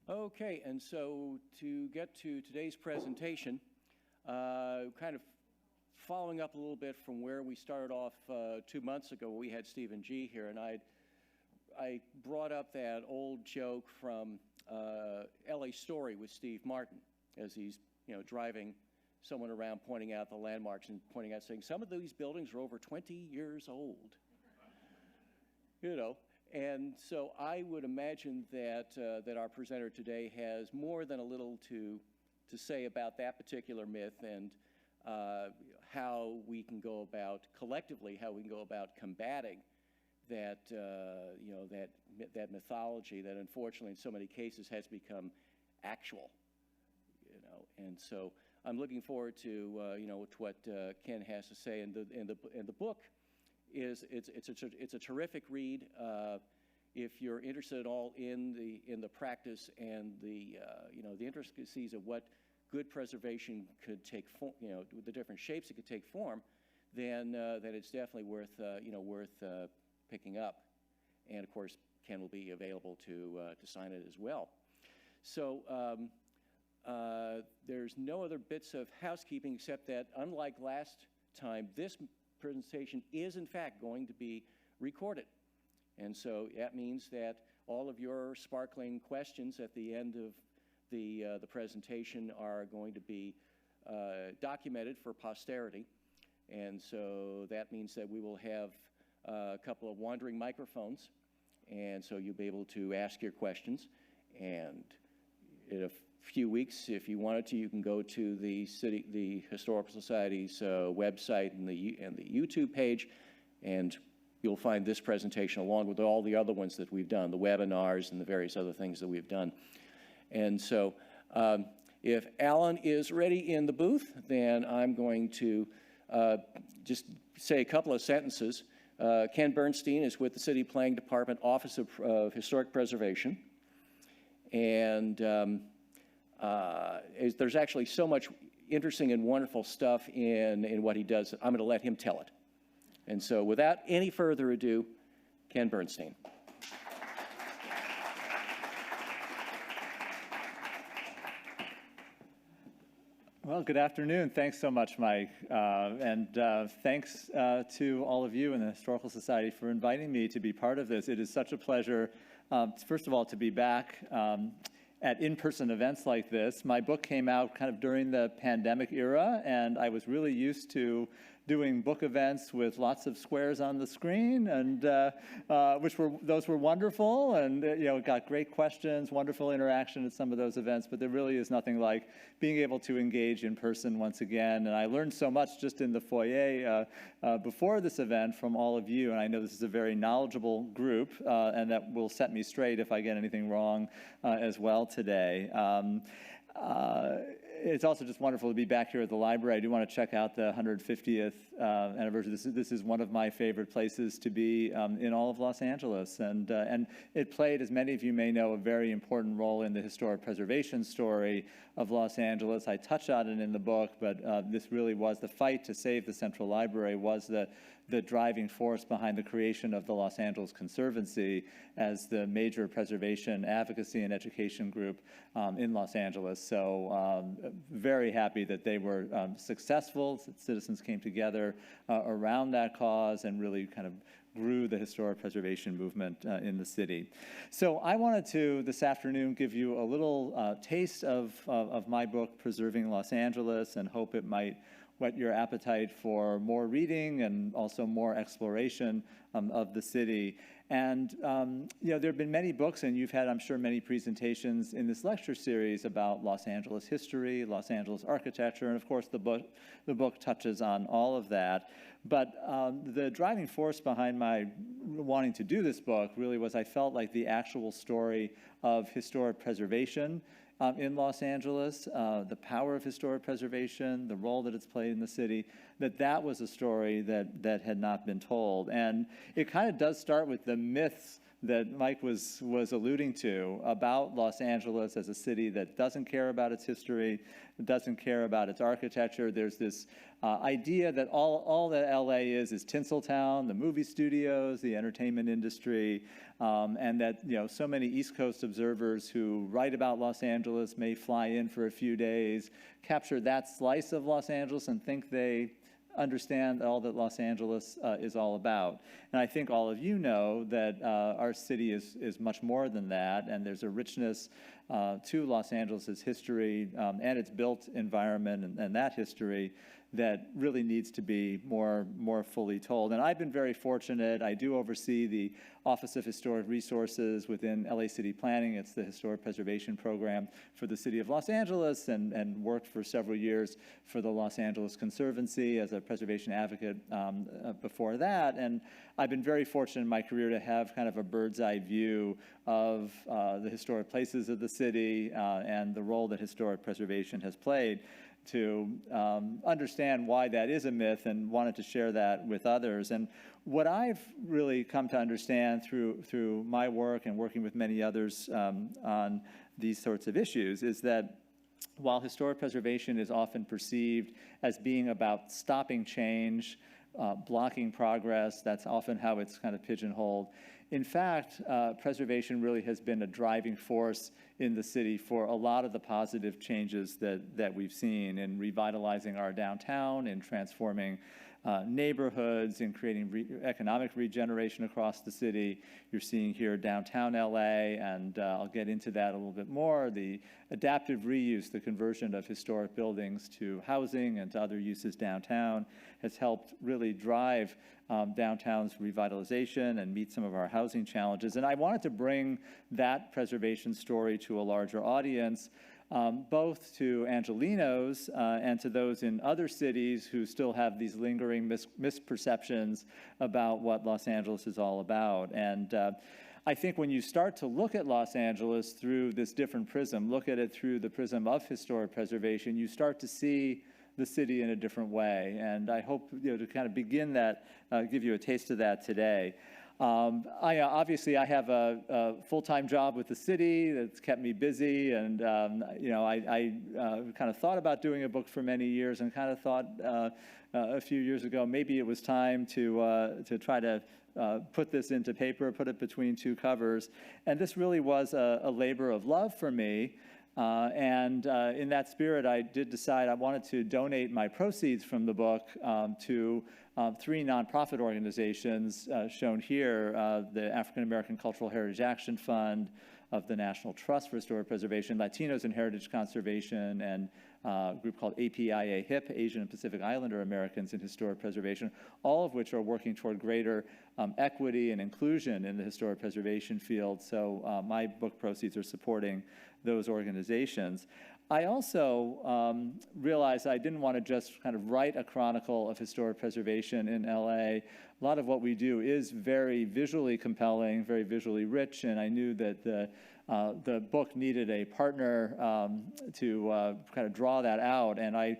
Okay, and so to get to today's presentation, kind of following up a little bit from where we started off 2 months ago, we had Stephen G. here, and I brought up that old joke from L.A. Story with Steve Martin as he's driving someone around, pointing out the landmarks and pointing out, saying some of these buildings are over 20 years old. And so I would imagine that that our presenter today has more than a little to say about that particular myth and how we can go about collectively, how we can go about combating that that mythology that unfortunately in so many cases has become actual. And so I'm looking forward to to what Ken has to say, and the book is it's a terrific read. If you're interested at all in the practice and the intricacies of what good preservation could take form, the different shapes it could take form, then it's definitely worth picking up. And of course, Ken will be available to sign it as well. So there's no other bits of housekeeping except that, unlike last time, this presentation is in fact going to be recorded. And so that means that all of your sparkling questions at the end of the presentation are going to be documented for posterity. And so that means that we will have a couple of wandering microphones, and so you'll be able to ask your questions. And in a few weeks, if you wanted to, you can go to the Historical Society's website and the YouTube page, and you'll find this presentation along with all the other ones that we've done, the webinars and the various other things that we've done. And so if Alan is ready in the booth, then I'm going to just say a couple of sentences. Ken Bernstein is with the City Planning Department Office of Historic Preservation. And there's actually so much interesting and wonderful stuff in what he does, I'm going to let him tell it. And so without any further ado, Ken Bernstein. Well, good afternoon. Thanks so much, Mike. And thanks to all of you in the Historical Society for inviting me to be part of this. It is such a pleasure, first of all, to be back at in-person events like this. My book came out kind of during the pandemic era, and I was really used to doing book events with lots of squares on the screen, and those were wonderful, and got great questions, wonderful interaction at some of those events. But there really is nothing like being able to engage in person once again. And I learned so much just in the foyer before this event from all of you. And I know this is a very knowledgeable group, and that will set me straight if I get anything wrong as well today. It's also just wonderful to be back here at the library. I do want to check out the 150th anniversary. This is one of my favorite places to be in all of Los Angeles. And it played, as many of you may know, a very important role in the historic preservation story of Los Angeles. I touch on it in the book, but this really was the fight to save the Central Library was the driving force behind the creation of the Los Angeles Conservancy as the major preservation advocacy and education group in Los Angeles. So very happy that they were successful. Citizens came together around that cause and really kind of grew the historic preservation movement in the city. So I wanted to, this afternoon, give you a little taste of my book, Preserving Los Angeles, and hope it might whet your appetite for more reading and also more exploration of the city. And there have been many books, and you've had, I'm sure, many presentations in this lecture series about Los Angeles history, Los Angeles architecture, and of course the book touches on all of that. But the driving force behind my wanting to do this book really was I felt like the actual story of historic preservation in Los Angeles, the power of historic preservation, the role that it's played in the city, that was a story that had not been told. And it kind of does start with the myths that Mike was alluding to about Los Angeles as a city that doesn't care about its history, doesn't care about its architecture. There's this idea that all that LA is Tinseltown, the movie studios, the entertainment industry, and that so many East Coast observers who write about Los Angeles may fly in for a few days, capture that slice of Los Angeles and think they understand all that Los Angeles is all about. And I think all of you know that our city is much more than that, and there's a richness to Los Angeles' history and its built environment and that history that really needs to be more fully told. And I've been very fortunate. I do oversee the Office of Historic Resources within LA City Planning. It's the Historic Preservation Program for the City of Los Angeles, and worked for several years for the Los Angeles Conservancy as a preservation advocate before that. And I've been very fortunate in my career to have kind of a bird's eye view of the historic places of the city and the role that historic preservation has played to understand why that is a myth, and wanted to share that with others. And what I've really come to understand through my work and working with many others on these sorts of issues is that while historic preservation is often perceived as being about stopping change, blocking progress, that's often how it's kind of pigeonholed. In fact, preservation really has been a driving force in the city for a lot of the positive changes that we've seen in revitalizing our downtown, in transforming neighborhoods, in creating economic regeneration across the city. You're seeing here downtown LA, and I'll get into that a little bit more. The adaptive reuse, the conversion of historic buildings to housing and to other uses downtown has helped really drive downtown's revitalization and meet some of our housing challenges. And I wanted to bring that preservation story to a larger audience, both to Angelenos and to those in other cities who still have these lingering misperceptions about what Los Angeles is all about. And I think when you start to look at Los Angeles through this different prism, look at it through the prism of historic preservation, you start to see the city in a different way. And I hope to kind of begin that, give you a taste of that today. Obviously, I have a full-time job with the city that's kept me busy, and I kind of thought about doing a book for many years, and kind of thought a few years ago maybe it was time to try to put this into paper, put it between two covers. And this really was a labor of love for me. And in that spirit, I did decide I wanted to donate my proceeds from the book to three nonprofit organizations shown here, the African American Cultural Heritage Action Fund of the National Trust for Historic Preservation, Latinos in Heritage Conservation, and a group called APIA-HIP, Asian and Pacific Islander Americans in Historic Preservation, all of which are working toward greater equity and inclusion in the historic preservation field. So my book proceeds are supporting those organizations. I also realized I didn't want to just kind of write a chronicle of historic preservation in LA. A lot of what we do is very visually compelling, very visually rich, and I knew that the book needed a partner to kind of draw that out. And I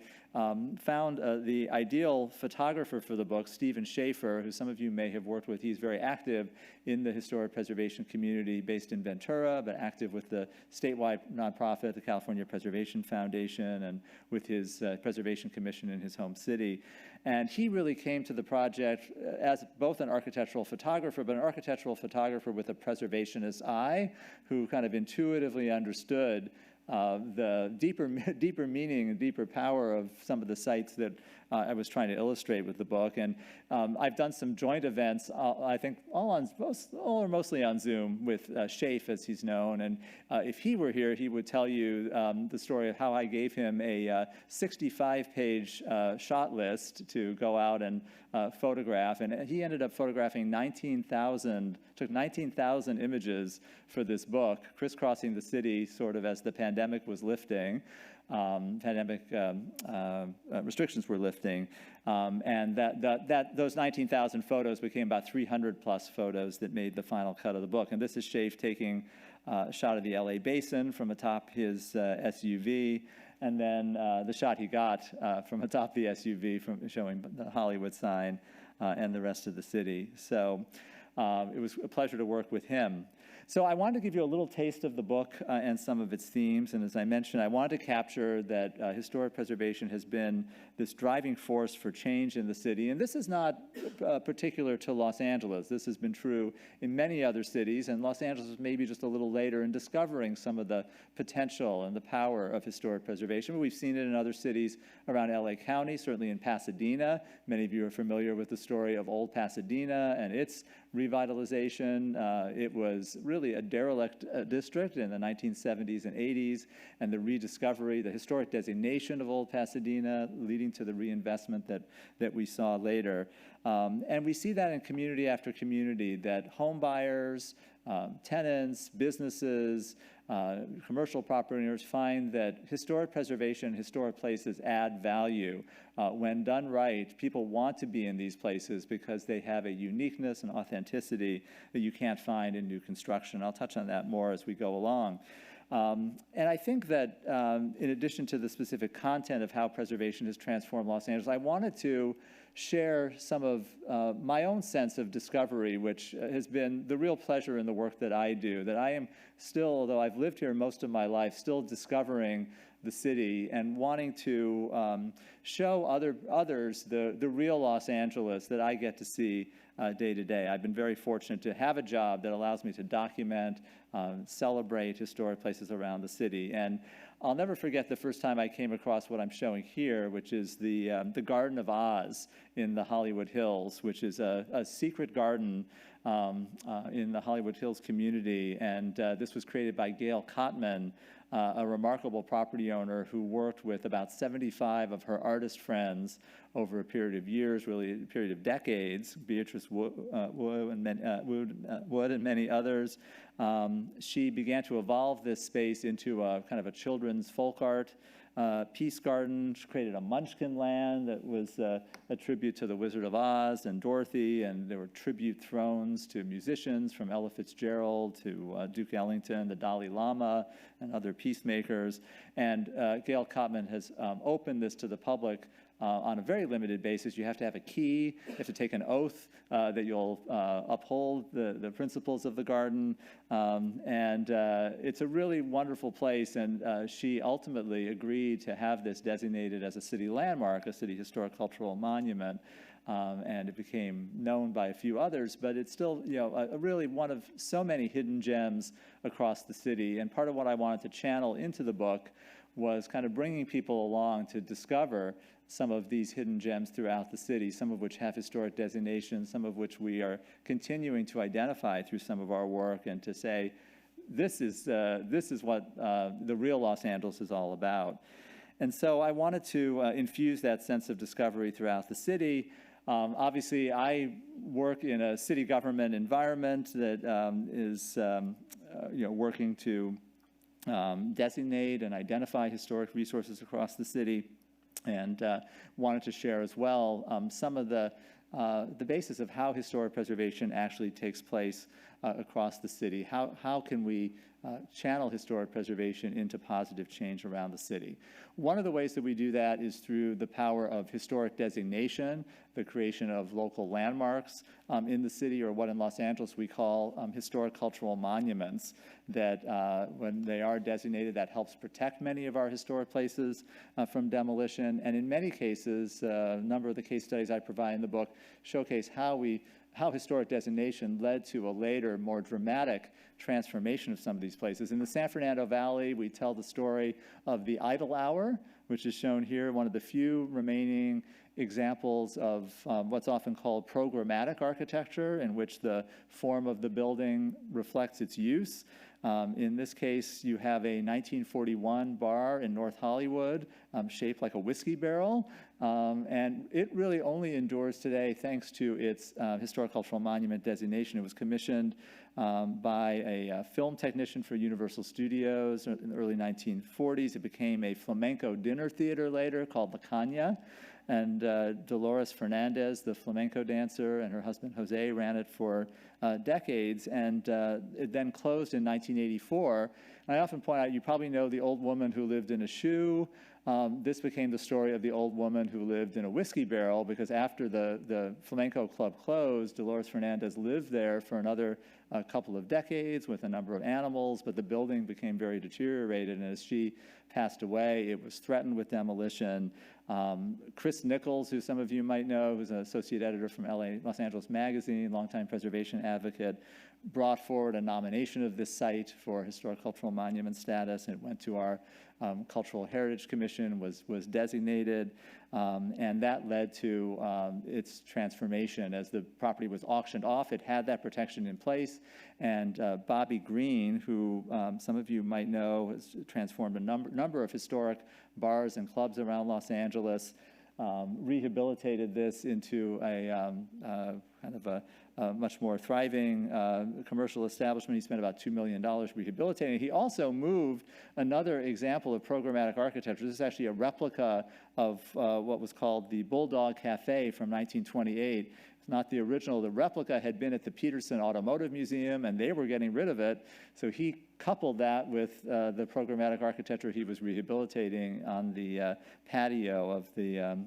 found the ideal photographer for the book, Stephen Schaefer, who some of you may have worked with. He's very active in the historic preservation community based in Ventura, but active with the statewide nonprofit, the California Preservation Foundation, and with his preservation commission in his home city. And he really came to the project as both an architectural photographer, but an architectural photographer with a preservationist eye, who kind of intuitively understood the deeper meaning and deeper power of some of the sites that I was trying to illustrate with the book. And I've done some joint events, I think all or mostly on Zoom with Schaefer, as he's known. And if he were here, he would tell you the story of how I gave him a 65-page shot list to go out and photograph. And he ended up photographing 19,000 images for this book, crisscrossing the city sort of as the pandemic was lifting. Pandemic restrictions were lifting, and those 19,000 photos became about 300 plus photos that made the final cut of the book. And this is Schaefer taking a shot of the LA basin from atop his SUV, and then the shot he got from atop the SUV from showing the Hollywood sign and the rest of the city. So it was a pleasure to work with him. So I wanted to give you a little taste of the book and some of its themes. And as I mentioned, I wanted to capture that historic preservation has been this driving force for change in the city. And this is not particular to Los Angeles. This has been true in many other cities. And Los Angeles was maybe just a little later in discovering some of the potential and the power of historic preservation. But we've seen it in other cities around LA County, certainly in Pasadena. Many of you are familiar with the story of Old Pasadena and its revitalization. It was really a derelict district in the 1970s and 80s, and the rediscovery, the historic designation of Old Pasadena, leading to the reinvestment that we saw later. And we see that in community after community, that home buyers, tenants, businesses, commercial property owners find that historic preservation, historic places add value. When done right, people want to be in these places because they have a uniqueness and authenticity that you can't find in new construction. I'll touch on that more as we go along. And I think that in addition to the specific content of how preservation has transformed Los Angeles, I wanted to share some of my own sense of discovery, which has been the real pleasure in the work that I do, that I am still, although I've lived here most of my life, still discovering the city and wanting to show others the real Los Angeles that I get to see day to day. I've been very fortunate to have a job that allows me to document, celebrate historic places around the city. And I'll never forget the first time I came across what I'm showing here, which is the Garden of Oz in the Hollywood Hills, which is a secret garden in the Hollywood Hills community. And this was created by Gail Kottman, a remarkable property owner who worked with about 75 of her artist friends over a period of years, really a period of decades, Beatrice Wood and many others. She began to evolve this space into a kind of a children's folk art peace garden. She created a Munchkin land that was a tribute to the Wizard of Oz and Dorothy, and there were tribute thrones to musicians from Ella Fitzgerald to Duke Ellington, the Dalai Lama, and other peacemakers. And Gail Kottman has opened this to the public on a very limited basis. You have to have a key. You have to take an oath that you'll uphold the principles of the garden. And it's a really wonderful place. And she ultimately agreed to have this designated as a city landmark, a city historic cultural monument. And it became known by a few others, but it's still, really one of so many hidden gems across the city. And part of what I wanted to channel into the book was kind of bringing people along to discover some of these hidden gems throughout the city, some of which have historic designations, some of which we are continuing to identify through some of our work, and to say, this is what the real Los Angeles is all about. And so I wanted to infuse that sense of discovery throughout the city. Obviously, I work in a city government environment that is working to designate and identify historic resources across the city, and wanted to share as well some of the basis of how historic preservation actually takes place across the city. How can we channel historic preservation into positive change around the city? One of the ways that we do that is through the power of historic designation, the creation of local landmarks in the city, or what in Los Angeles we call historic cultural monuments, that when they are designated, that helps protect many of our historic places from demolition. And in many cases, a number of the case studies I provide in the book showcase how historic designation led to a later, more dramatic transformation of some of these places. In the San Fernando Valley, we tell the story of the Idle Hour, which is shown here, one of the few remaining examples of what's often called programmatic architecture, in which the form of the building reflects its use. In this case, you have a 1941 bar in North Hollywood shaped like a whiskey barrel, and it really only endures today thanks to its historic cultural monument designation. It was commissioned by a film technician for Universal Studios in the early 1940s. It became a flamenco dinner theater later called La Caña. And Dolores Fernandez, the flamenco dancer, and her husband Jose ran it for decades, and it then closed in 1984. And I often point out, you probably know the old woman who lived in a shoe, This became the story of the old woman who lived in a whiskey barrel, because after the flamenco club closed, Dolores Fernandez lived there for another couple of decades with a number of animals, but the building became very deteriorated, and as she passed away, it was threatened with demolition. Chris Nichols, who some of you might know, who's an associate editor from Los Angeles Magazine, longtime preservation advocate, brought forward a nomination of this site for historic cultural monument status. It went to our Cultural Heritage Commission, was designated, and that led to its transformation. As the property was auctioned off, it had that protection in place, and Bobby Green, who some of you might know, has transformed a number of historic bars and clubs around Los Angeles, rehabilitated this into a kind of a much more thriving commercial establishment. He spent about $2 million rehabilitating. He also moved another example of programmatic architecture. This is actually a replica of what was called the Bulldog Cafe from 1928. It's not the original. The replica had been at the Peterson Automotive Museum, and they were getting rid of it. So he coupled that with the programmatic architecture he was rehabilitating on the patio of the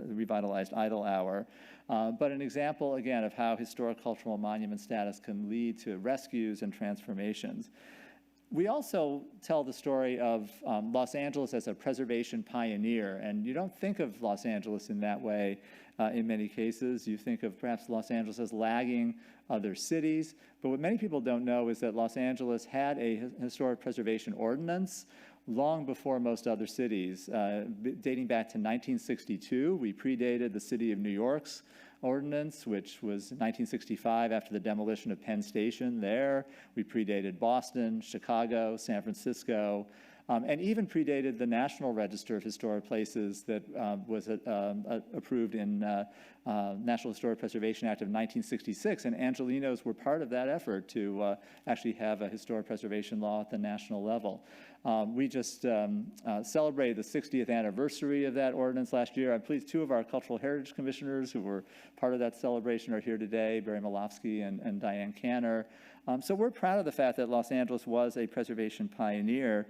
revitalized Idle Hour. But an example, again, of how historic cultural monument status can lead to rescues and transformations. We also tell the story of Los Angeles as a preservation pioneer, and you don't think of Los Angeles in that way in many cases. You think of perhaps Los Angeles as lagging other cities, but what many people don't know is that Los Angeles had a historic preservation ordinance long before most other cities, dating back to 1962. We predated the city of New York's ordinance, which was 1965 after the demolition of Penn Station there. We predated Boston, Chicago, San Francisco, and even predated the National Register of Historic Places that was approved in National Historic Preservation Act of 1966, and Angelenos were part of that effort to actually have a historic preservation law at the national level. We just celebrated the 60th anniversary of that ordinance last year. I'm pleased two of our Cultural Heritage Commissioners who were part of that celebration are here today, Barry Malofsky and Diane Canner. So we're proud of the fact that Los Angeles was a preservation pioneer.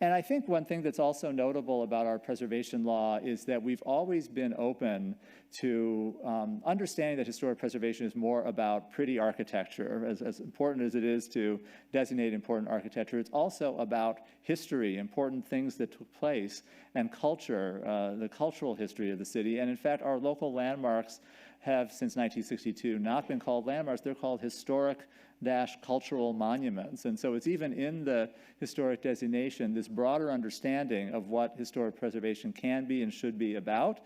And I think one thing that's also notable about our preservation law is that we've always been open to understanding that historic preservation is more about pretty architecture. As important as it is to designate important architecture, it's also about history, important things that took place, and culture, the cultural history of the city. And in fact, our local landmarks have, since 1962, not been called landmarks. They're called historic-cultural monuments. And so it's even in the historic designation, this broader understanding of what historic preservation can be and should be about.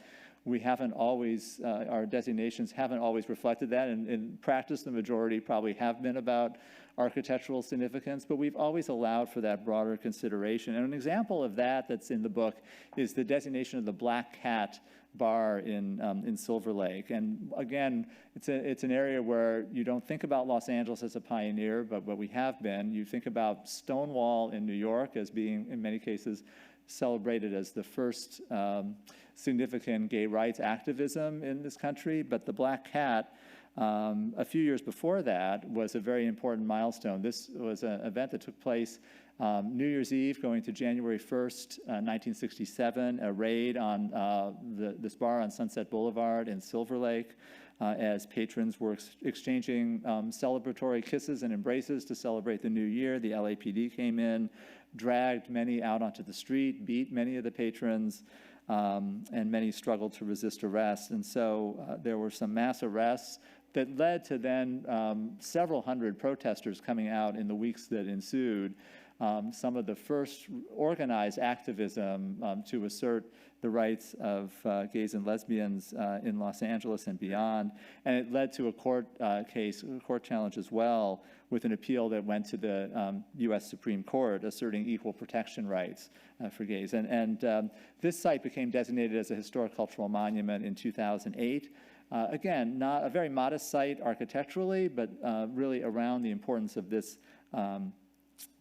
We haven't always, our designations haven't always reflected that. And in practice, the majority probably have been about architectural significance, but we've always allowed for that broader consideration. And an example of that that's in the book is the designation of the Black Cat bar in Silver Lake. And again, it's an area where you don't think about Los Angeles as a pioneer, but what we have been. You think about Stonewall in New York as being, in many cases, celebrated as the first significant gay rights activism in this country, but the Black Cat, a few years before that, was a very important milestone. This was an event that took place New Year's Eve going to January 1st, 1967, a raid on this bar on Sunset Boulevard in Silver Lake as patrons were exchanging celebratory kisses and embraces to celebrate the new year. The LAPD came in, dragged many out onto the street, beat many of the patrons, and many struggled to resist arrest. And so there were some mass arrests that led to then several hundred protesters coming out in the weeks that ensued. Some of the first organized activism to assert the rights of gays and lesbians in Los Angeles and beyond. And it led to a court case, a court challenge as well, with an appeal that went to the U.S. Supreme Court asserting equal protection rights for gays. And this site became designated as a historic cultural monument in 2008. Again, not a very modest site architecturally, but really around the importance of this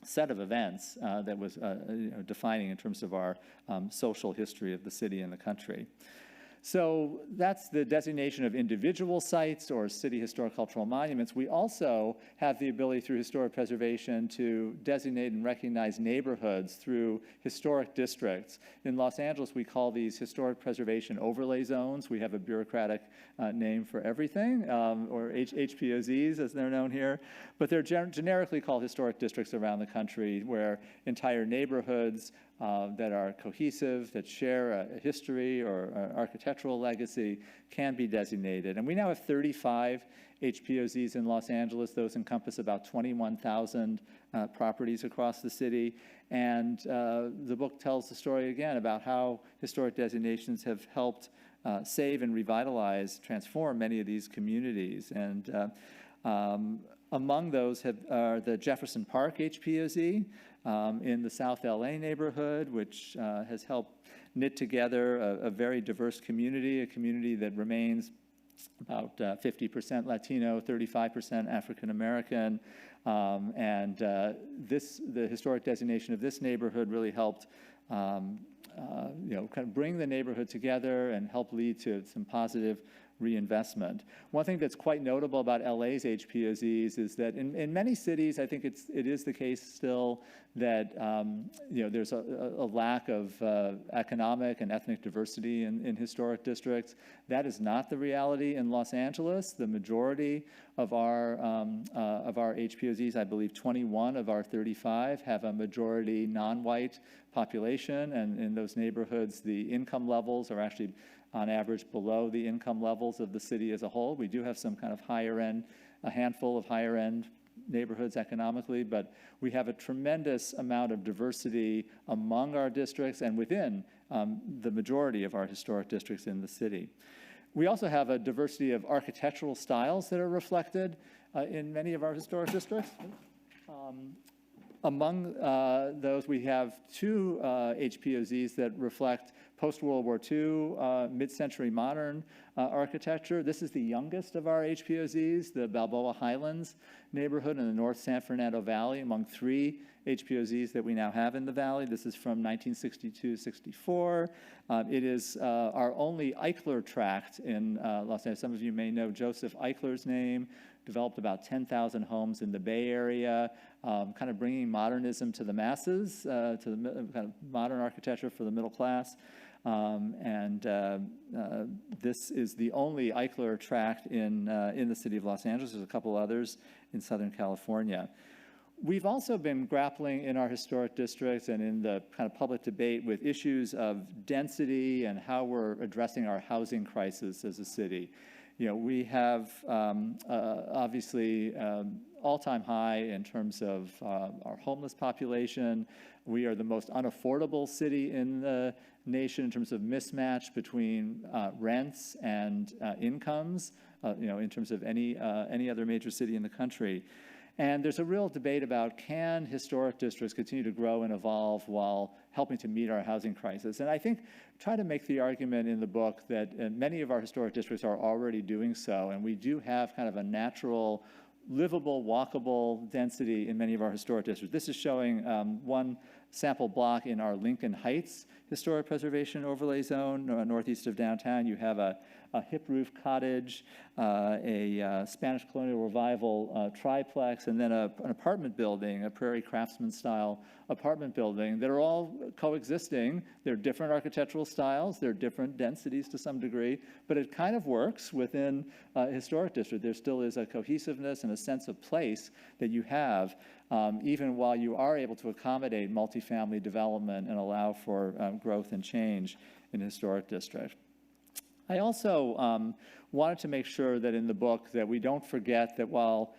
set of events that was defining in terms of our social history of the city and the country. So that's the designation of individual sites or city historic cultural monuments. We also have the ability through historic preservation to designate and recognize neighborhoods through historic districts. In Los Angeles, we call these historic preservation overlay zones. We have a bureaucratic name for everything, or HPOZs as they're known here. But they're generically called historic districts around the country where entire neighborhoods that are cohesive, that share a history or architectural legacy can be designated. And we now have 35 HPOZs in Los Angeles. Those encompass about 21,000 properties across the city. And the book tells the story again about how historic designations have helped save and revitalize, transform many of these communities. And among those are the Jefferson Park HPOZ in the South LA neighborhood, which has helped knit together a very diverse community, a community that remains about 50% Latino, 35% African American. The historic designation of this neighborhood really helped kind of bring the neighborhood together and help lead to some positive reinvestment. One thing that's quite notable about LA's HPOZs is that in many cities, I think it is the case still that there's a lack of economic and ethnic diversity in historic districts. That is not the reality in Los Angeles. The majority of our HPOZs, I believe 21 of our 35, have a majority non-white population, and in those neighborhoods, the income levels are actually on average below the income levels of the city as a whole. We do have some kind of higher end, a handful of higher end neighborhoods economically, but we have a tremendous amount of diversity among our districts and within the majority of our historic districts in the city. We also have a diversity of architectural styles that are reflected in many of our historic districts. Among those, we have two HPOZs that reflect post-World War II, mid-century modern architecture. This is the youngest of our HPOZs, the Balboa Highlands neighborhood in the North San Fernando Valley, among three HPOZs that we now have in the valley. This is from 1962-64. It is our only Eichler tract in Los Angeles. Some of you may know Joseph Eichler's name, developed about 10,000 homes in the Bay Area, kind of bringing modernism to the masses, to the kind of modern architecture for the middle class. This is the only Eichler tract in the city of Los Angeles. There's a couple others in Southern California. We've also been grappling in our historic districts and in the kind of public debate with issues of density and how we're addressing our housing crisis as a city. We have obviously all-time high in terms of our homeless population. We are the most unaffordable city in the nation in terms of mismatch between rents and incomes, in terms of any other major city in the country. And there's a real debate about, can historic districts continue to grow and evolve while helping to meet our housing crisis? And I think try to make the argument in the book that many of our historic districts are already doing so, and we do have kind of a natural, livable, walkable density in many of our historic districts. This is showing one sample block in our Lincoln Heights Historic Preservation Overlay Zone, northeast of downtown. You have a hip roof cottage, a Spanish colonial revival triplex, and then an apartment building, a Prairie Craftsman style apartment building that are all coexisting. They're different architectural styles, they're different densities to some degree, but it kind of works within a historic district. There still is a cohesiveness and a sense of place that you have, even while you are able to accommodate multifamily development and allow for growth and change in historic districts. I also wanted to make sure that in the book that we don't forget that while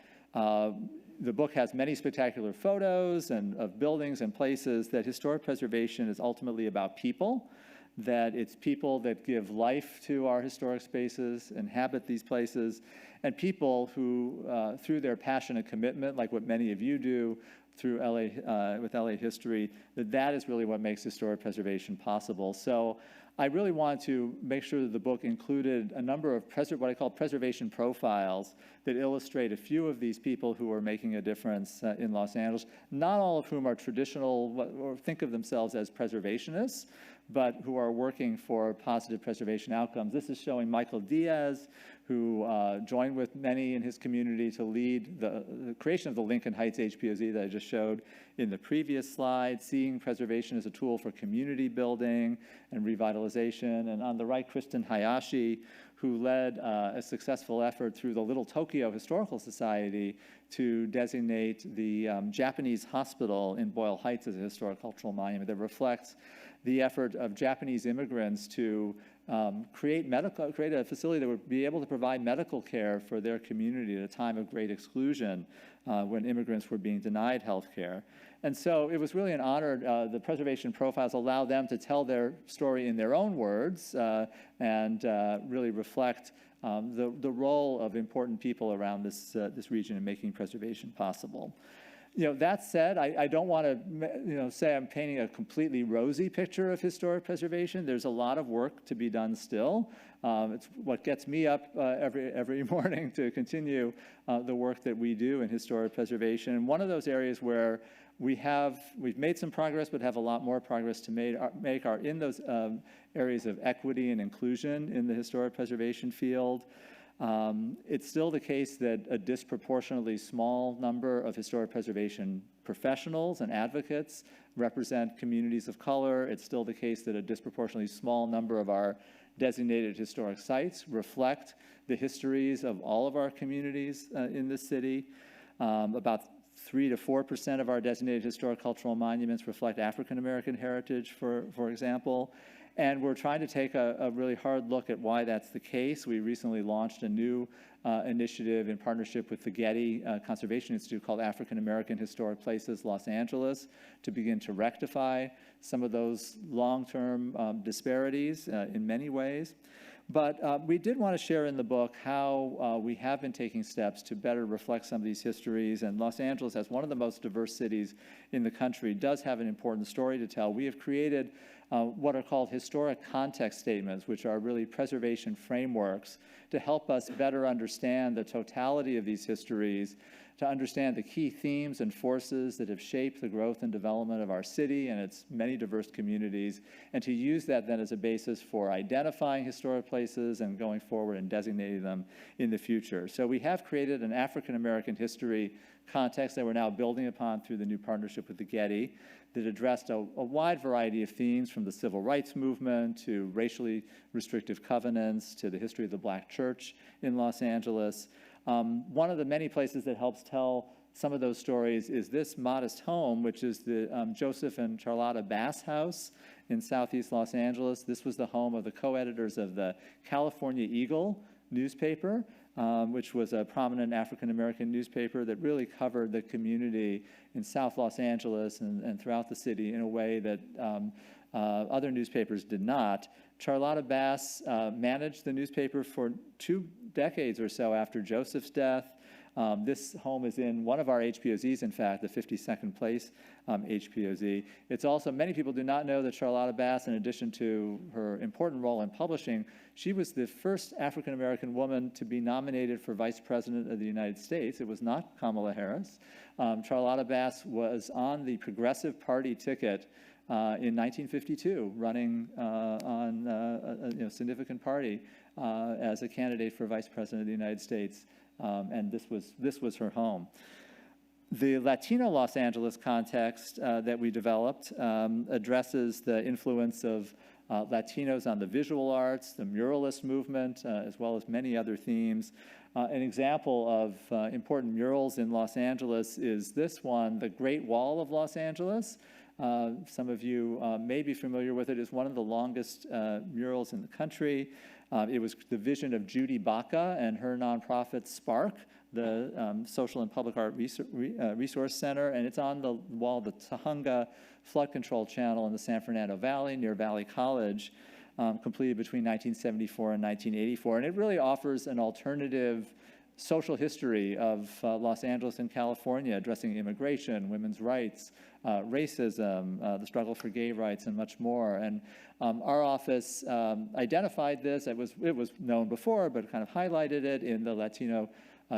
the book has many spectacular photos and of buildings and places, that historic preservation is ultimately about people, that it's people that give life to our historic spaces, inhabit these places, and people who, through their passion and commitment, like what many of you do, through LA, with LA history, that is really what makes historic preservation possible. So I really wanted to make sure that the book included a number of what I call preservation profiles that illustrate a few of these people who are making a difference in Los Angeles, not all of whom are traditional or think of themselves as preservationists, but who are working for positive preservation outcomes. This is showing Michael Diaz, who joined with many in his community to lead the creation of the Lincoln Heights HPOZ that I just showed in the previous slide, seeing preservation as a tool for community building and revitalization. And on the right, Kristen Hayashi, who led a successful effort through the Little Tokyo Historical Society to designate the Japanese hospital in Boyle Heights as a historic cultural monument that reflects the effort of Japanese immigrants to create a facility that would be able to provide medical care for their community at a time of great exclusion when immigrants were being denied health care. And so it was really an honor. The preservation profiles allow them to tell their story in their own words and really reflect the role of important people around this region in making preservation possible. That said, I don't want to say I'm painting a completely rosy picture of historic preservation. There's a lot of work to be done still. It's what gets me up every morning to continue the work that we do in historic preservation. And one of those areas where we've made some progress but have a lot more progress to make are in those areas of equity and inclusion in the historic preservation field. It's still the case that a disproportionately small number of historic preservation professionals and advocates represent communities of color. It's still the case that a disproportionately small number of our designated historic sites reflect the histories of all of our communities in this city. About 3 to 4% of our designated historic cultural monuments reflect African American heritage, for example. And we're trying to take a really hard look at why that's the case. We recently launched a new initiative in partnership with the Getty Conservation Institute called African American Historic Places Los Angeles to begin to rectify some of those long-term disparities in many ways. But we did want to share in the book how we have been taking steps to better reflect some of these histories. And Los Angeles, as one of the most diverse cities in the country, does have an important story to tell. We have created what are called historic context statements, which are really preservation frameworks to help us better understand the totality of these histories, to understand the key themes and forces that have shaped the growth and development of our city and its many diverse communities, and to use that then as a basis for identifying historic places and going forward and designating them in the future. So we have created an African American history context that we're now building upon through the new partnership with the Getty that addressed a wide variety of themes, from the civil rights movement to racially restrictive covenants to the history of the Black church in Los Angeles. One of the many places that helps tell some of those stories is this modest home, which is the Joseph and Charlotta Bass House in Southeast Los Angeles. This was the home of the co-editors of the California Eagle newspaper, which was a prominent African-American newspaper that really covered the community in South Los Angeles and throughout the city in a way that other newspapers did not. Charlotta Bass managed the newspaper for 2 decades or so after Joseph's death. This home is in one of our HPOZs, in fact, the 52nd Place HPOZ. It's also, many people do not know that Charlotta Bass, in addition to her important role in publishing, she was the first African-American woman to be nominated for Vice President of the United States. It was not Kamala Harris. Charlotta Bass was on the Progressive Party ticket in 1952, running on a significant party as a candidate for Vice President of the United States. And this was her home. The Latino Los Angeles context that we developed addresses the influence of Latinos on the visual arts, the muralist movement, as well as many other themes. An example of important murals in Los Angeles is this one, the Great Wall of Los Angeles. Some of you may be familiar with it. It's one of the longest murals in the country. It was the vision of Judy Baca and her nonprofit Spark, the Social and Public Art Resource Center, and it's on the wall of the Tujunga Flood Control Channel in the San Fernando Valley near Valley College, completed between 1974 and 1984. And it really offers an alternative social history of Los Angeles and California, addressing immigration, women's rights, racism, the struggle for gay rights, and much more. And our office identified this. It was known before, but kind of highlighted it in the Latino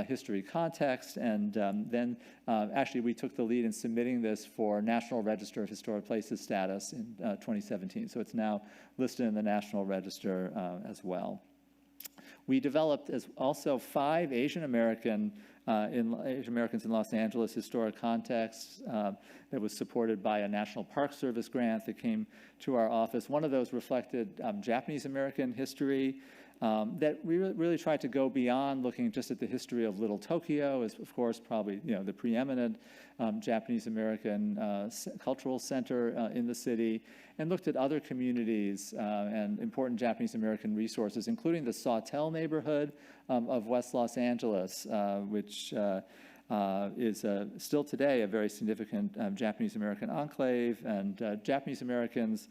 history context, and then actually we took the lead in submitting this for National Register of Historic Places status in 2017. So it's now listed in the National Register as well. We developed also 5 Asian Americans in Los Angeles historic contexts that was supported by a National Park Service grant that came to our office. One of those reflected Japanese American history, that we really tried to go beyond looking just at the history of Little Tokyo, as of course probably the preeminent Japanese American cultural center in the city, and looked at other communities and important Japanese American resources, including the Sawtelle neighborhood of West Los Angeles, which is still today a very significant Japanese American enclave. And Japanese Americans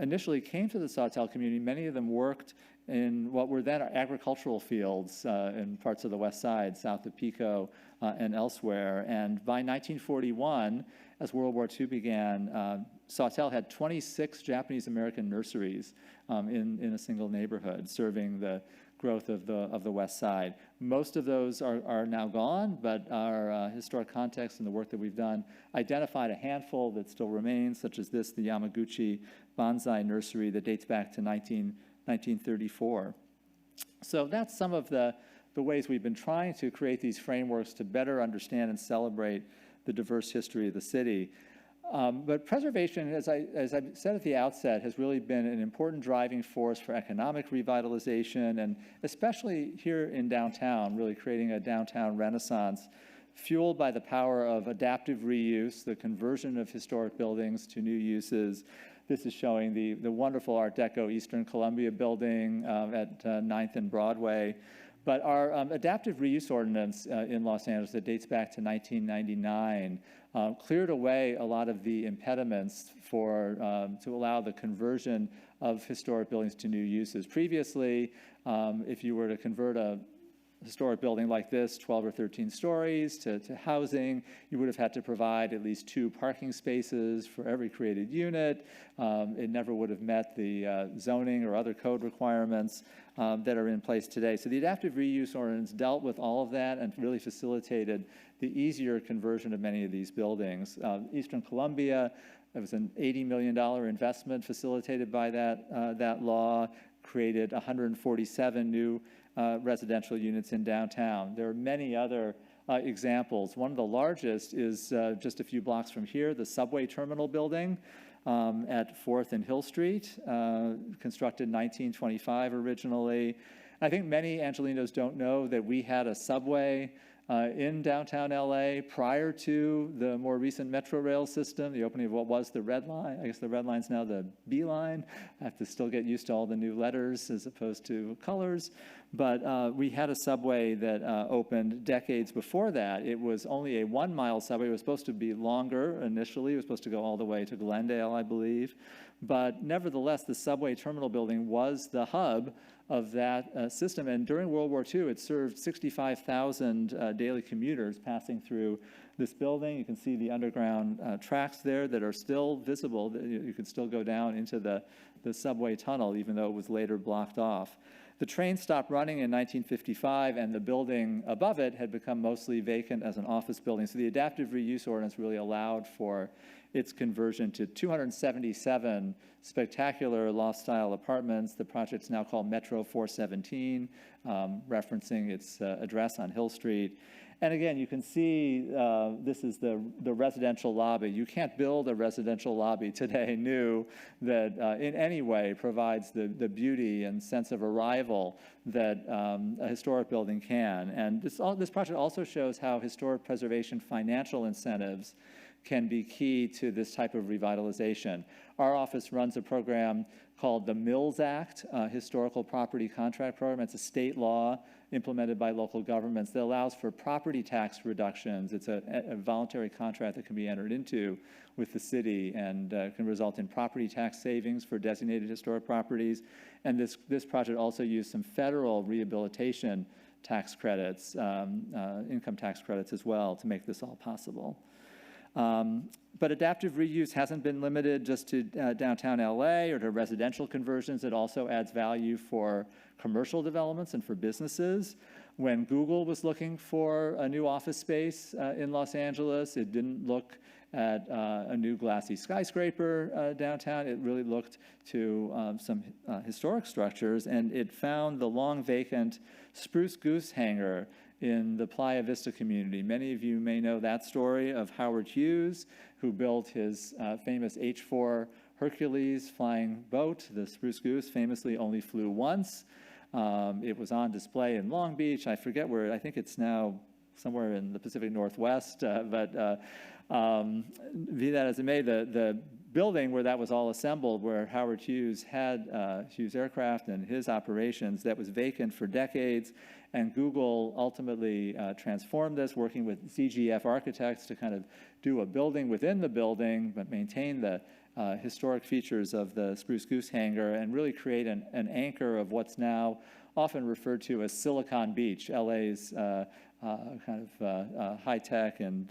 initially came to the Sawtelle community. Many of them worked in what were then agricultural fields in parts of the West Side, south of Pico and elsewhere. And by 1941, as World War II began, Sawtelle had 26 Japanese American nurseries in a single neighborhood, serving the growth of the West Side. Most of those are now gone, but our historic context and the work that we've done identified a handful that still remains, such as this, the Yamaguchi Bonsai Nursery that dates back to 1934. So that's some of the ways we've been trying to create these frameworks to better understand and celebrate the diverse history of the city. But preservation, as I said at the outset, has really been an important driving force for economic revitalization, and especially here in downtown, really creating a downtown renaissance fueled by the power of adaptive reuse, the conversion of historic buildings to new uses. This is showing the wonderful Art Deco Eastern Columbia building at 9th and Broadway. But our adaptive reuse ordinance in Los Angeles that dates back to 1999 cleared away a lot of the impediments to allow the conversion of historic buildings to new uses. Previously, if you were to convert a historic building like this, 12 or 13 stories, to housing, you would have had to provide at least 2 parking spaces for every created unit. It never would have met the zoning or other code requirements that are in place today. So the adaptive reuse ordinance dealt with all of that and really facilitated the easier conversion of many of these buildings. Eastern Columbia, it was an $80 million investment facilitated by that law, created 147 new residential units in downtown. There are many other examples. One of the largest is just a few blocks from here, the subway terminal building at 4th and Hill Street, constructed in 1925 originally. I think many Angelenos don't know that we had a subway in downtown LA prior to the more recent Metro Rail system, the opening of what was the Red Line. I guess the Red Line's now the B Line. I have to still get used to all the new letters as opposed to colors. But we had a subway that opened decades before that. It was only a 1-mile subway. It was supposed to be longer initially. It was supposed to go all the way to Glendale, I believe. But nevertheless, the subway terminal building was the hub of that system. And during World War II, it served 65,000 daily commuters passing through this building. You can see the underground tracks there that are still visible. You can still go down into the subway tunnel, even though it was later blocked off. The train stopped running in 1955, and the building above it had become mostly vacant as an office building. So the adaptive reuse ordinance really allowed for its conversion to 277 spectacular loft-style apartments. The project's now called Metro 417, referencing its address on Hill Street. And again, you can see this is the residential lobby. You can't build a residential lobby today new that in any way provides the beauty and sense of arrival that a historic building can. And this project also shows how historic preservation financial incentives can be key to this type of revitalization. Our office runs a program called the Mills Act, Historical Property Contract Program. It's a state law implemented by local governments that allows for property tax reductions. It's a voluntary contract that can be entered into with the city and can result in property tax savings for designated historic properties. And this project also used some federal rehabilitation tax credits, income tax credits as well to make this all possible. But adaptive reuse hasn't been limited just to downtown LA or to residential conversions. It also adds value for commercial developments and for businesses. When Google was looking for a new office space in Los Angeles, it didn't look at a new glassy skyscraper downtown. It really looked to some historic structures, and it found the long vacant Spruce Goose hangar in the Playa Vista community. Many of you may know that story of Howard Hughes, who built his famous H-4 Hercules flying boat. The Spruce Goose famously only flew once. It was on display in Long Beach. I forget where, I think it's now somewhere in the Pacific Northwest, but be that as it may, the building where that was all assembled, where Howard Hughes had Hughes Aircraft and his operations, that was vacant for decades, and Google ultimately transformed this, working with CGF architects to kind of do a building within the building, but maintain the historic features of the Spruce Goose hangar and really create an anchor of what's now often referred to as Silicon Beach, LA's kind of high-tech and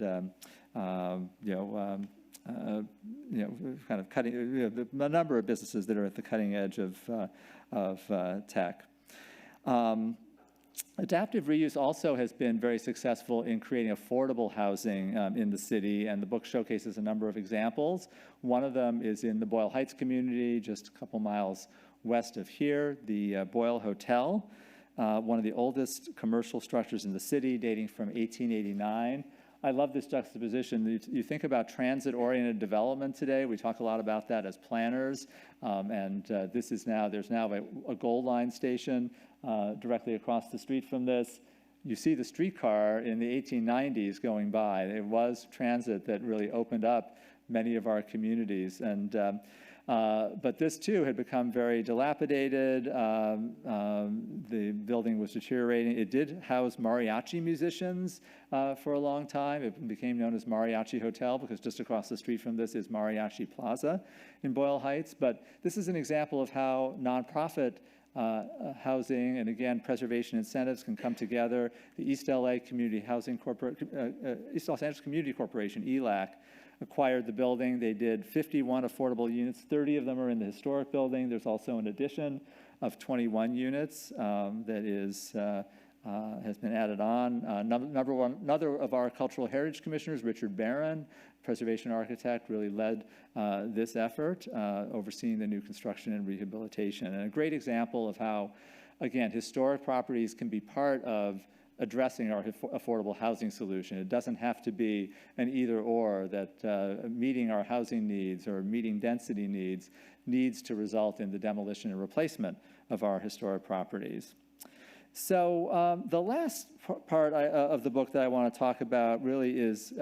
kind of cutting, the number of businesses that are at the cutting edge of tech. Adaptive reuse also has been very successful in creating affordable housing in the city, and the book showcases a number of examples. One of them is in the Boyle Heights community, just a couple miles west of here, the Boyle Hotel, one of the oldest commercial structures in the city, dating from 1889. I love this juxtaposition. You think about transit-oriented development today. We talk a lot about that as planners, there's now a Gold Line station directly across the street from this. You see the streetcar in the 1890s going by. It was transit that really opened up many of our communities. But this too had become very dilapidated. The building was deteriorating. It did house mariachi musicians for a long time. It became known as Mariachi Hotel because just across the street from this is Mariachi Plaza in Boyle Heights. But this is an example of how nonprofit housing and, again, preservation incentives can come together. The East LA Community Housing East Los Angeles Community Corporation, ELAC, acquired the building. They did 51 affordable units. 30 of them are in the historic building. There's also an addition of 21 units that has been added on. Another of our cultural heritage commissioners, Richard Barron, preservation architect, really led this effort, overseeing the new construction and rehabilitation. And a great example of how, again, historic properties can be part of addressing our affordable housing solution. It doesn't have to be an either-or, that meeting our housing needs or meeting density needs to result in the demolition and replacement of our historic properties. So the last part of the book that I want to talk about really is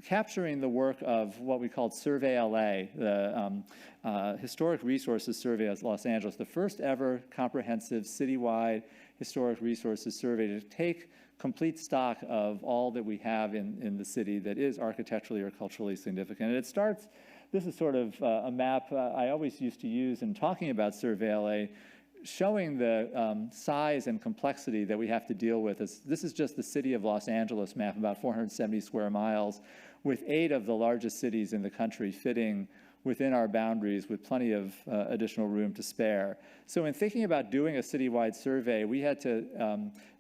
capturing the work of what we called Survey LA, the Historic Resources Survey of Los Angeles, the first ever comprehensive citywide historic resources survey to take complete stock of all that we have in the city that is architecturally or culturally significant. And it starts, this is sort of a map I always used to use in talking about Survey LA, showing the size and complexity that we have to deal with. This is just the city of Los Angeles map, about 470 square miles, with 8 of the largest cities in the country fitting within our boundaries with plenty of additional room to spare. So in thinking about doing a citywide survey, we had to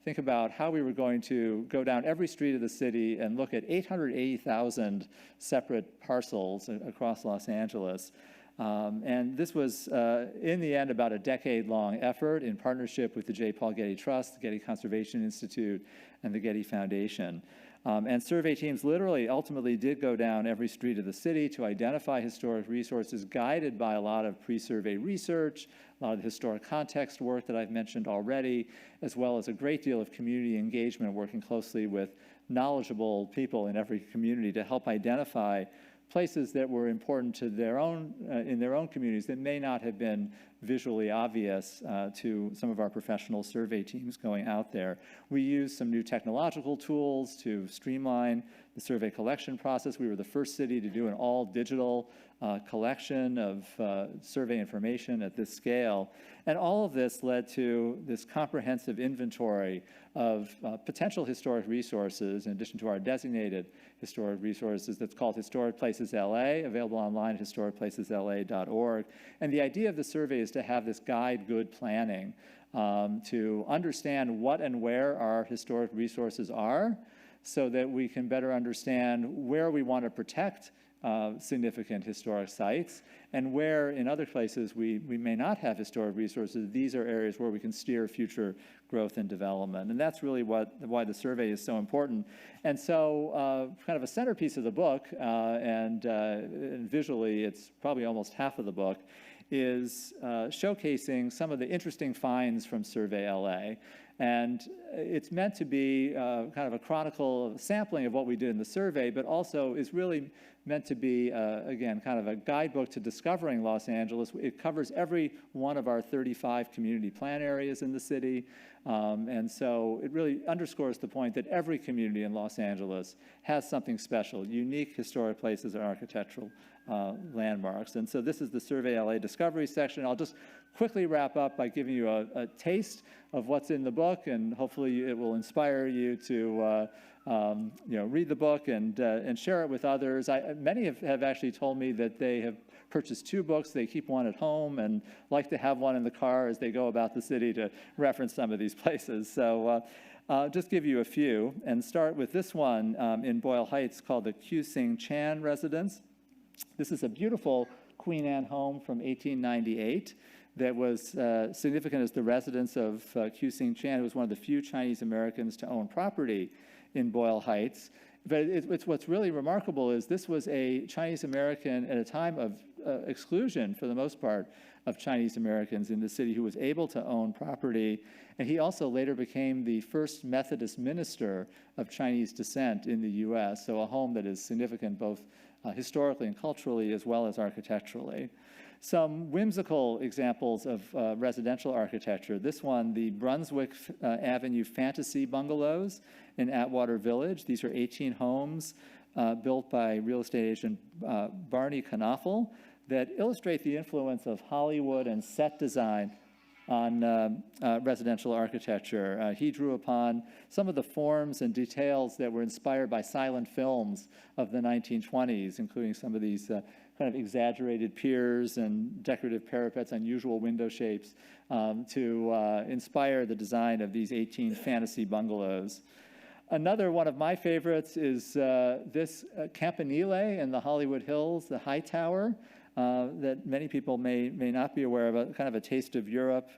think about how we were going to go down every street of the city and look at 880,000 separate parcels across Los Angeles. And this was, in the end, about a decade-long effort in partnership with the J. Paul Getty Trust, the Getty Conservation Institute, and the Getty Foundation. And survey teams literally ultimately did go down every street of the city to identify historic resources, guided by a lot of pre-survey research, a lot of the historic context work that I've mentioned already, as well as a great deal of community engagement, working closely with knowledgeable people in every community to help identify places that were important to their own, in their own communities that may not have been visually obvious to some of our professional survey teams going out there. We used some new technological tools to streamline the survey collection process. We were the first city to do an all-digital collection of survey information at this scale. And all of this led to this comprehensive inventory of potential historic resources, in addition to our designated historic resources, that's called Historic Places LA, available online at historicplacesla.org. And the idea of the survey is to have this guide good planning, to understand what and where our historic resources are, so that we can better understand where we want to protect significant historic sites, and where in other places we may not have historic resources. These are areas where we can steer future growth and development. And that's really why the survey is so important. And so kind of a centerpiece of the book, and visually it's probably almost half of the book, is showcasing some of the interesting finds from Survey LA. And it's meant to be kind of a chronicle, a sampling of what we did in the survey, but also is really meant to be, again, kind of a guidebook to discovering Los Angeles. It covers every one of our 35 community plan areas in the city. And so it really underscores the point that every community in Los Angeles has something special, unique historic places and architectural landmarks. And so this is the Survey LA Discovery section. I'll just quickly wrap up by giving you a taste of what's in the book, and hopefully it will inspire you to read the book and share it with others. Many have actually told me that they have purchased 2 books. They keep one at home and like to have one in the car as they go about the city to reference some of these places. So just give you a few, and start with this one in Boyle Heights called the Q Sing Chan Residence. This is a beautiful Queen Anne home from 1898 that was significant as the residence of Q Sing Chan, who was one of the few Chinese Americans to own property in Boyle Heights. But what's really remarkable is this was a Chinese American at a time of exclusion, for the most part, of Chinese Americans in the city, who was able to own property. And he also later became the first Methodist minister of Chinese descent in the U.S., so a home that is significant both historically and culturally, as well as architecturally. Some whimsical examples of residential architecture. This one, the Brunswick Avenue Fantasy Bungalows in Atwater Village. These are 18 homes built by real estate agent Barney Knaufel that illustrate the influence of Hollywood and set design on residential architecture. He drew upon some of the forms and details that were inspired by silent films of the 1920s, including some of these kind of exaggerated piers and decorative parapets, unusual window shapes, to inspire the design of these 18 fantasy bungalows. Another one of my favorites is this Campanile in the Hollywood Hills, the High Tower, that many people may not be aware of, kind of a taste of Europe.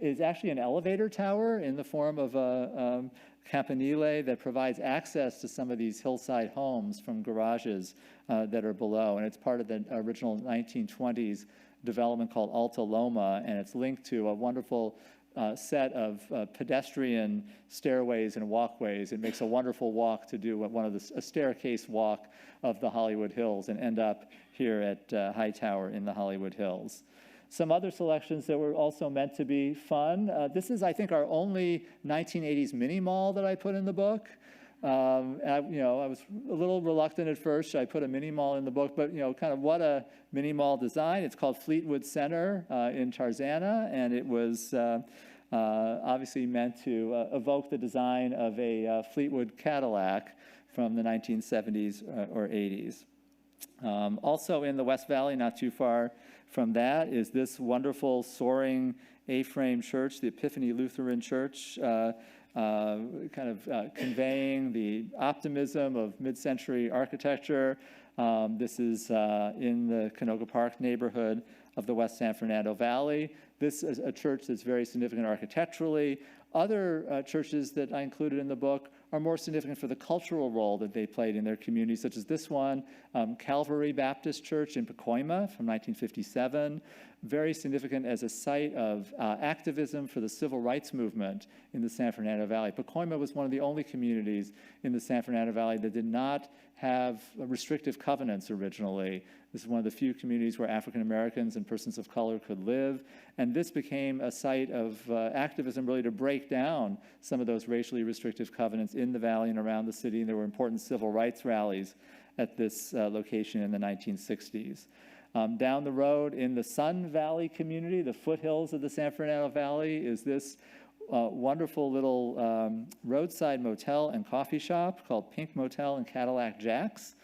Is actually an elevator tower in the form of a campanile that provides access to some of these hillside homes from garages that are below. And it's part of the original 1920s development called Alta Loma, and it's linked to a wonderful set of pedestrian stairways and walkways. It makes a wonderful walk to do a staircase walk of the Hollywood Hills and end up here at High Tower in the Hollywood Hills. Some other selections that were also meant to be fun. This is, I think, our only 1980s mini mall that I put in the book. And I was a little reluctant at first. Should I put a mini mall in the book? But kind of what a mini mall design. It's called Fleetwood Center in Tarzana, and it was obviously meant to evoke the design of a Fleetwood Cadillac from the 1970s or 80s. Also in the West Valley, not too far from that, is this wonderful soaring A-frame church, the Epiphany Lutheran Church, conveying the optimism of mid-century architecture. This is in the Canoga Park neighborhood of the West San Fernando Valley. This is a church that's very significant architecturally. Other churches that I included in the book are more significant for the cultural role that they played in their community, such as this one, Calvary Baptist Church in Pacoima from 1957, very significant as a site of activism for the civil rights movement in the San Fernando Valley. Pacoima was one of the only communities in the San Fernando Valley that did not have restrictive covenants originally. This is one of the few communities where African Americans and persons of color could live. And this became a site of activism really to break down some of those racially restrictive covenants in the valley and around the city. And there were important civil rights rallies at this location in the 1960s. Down the road in the Sun Valley community, the foothills of the San Fernando Valley, is this wonderful little roadside motel and coffee shop called Pink Motel and Cadillac Jacks.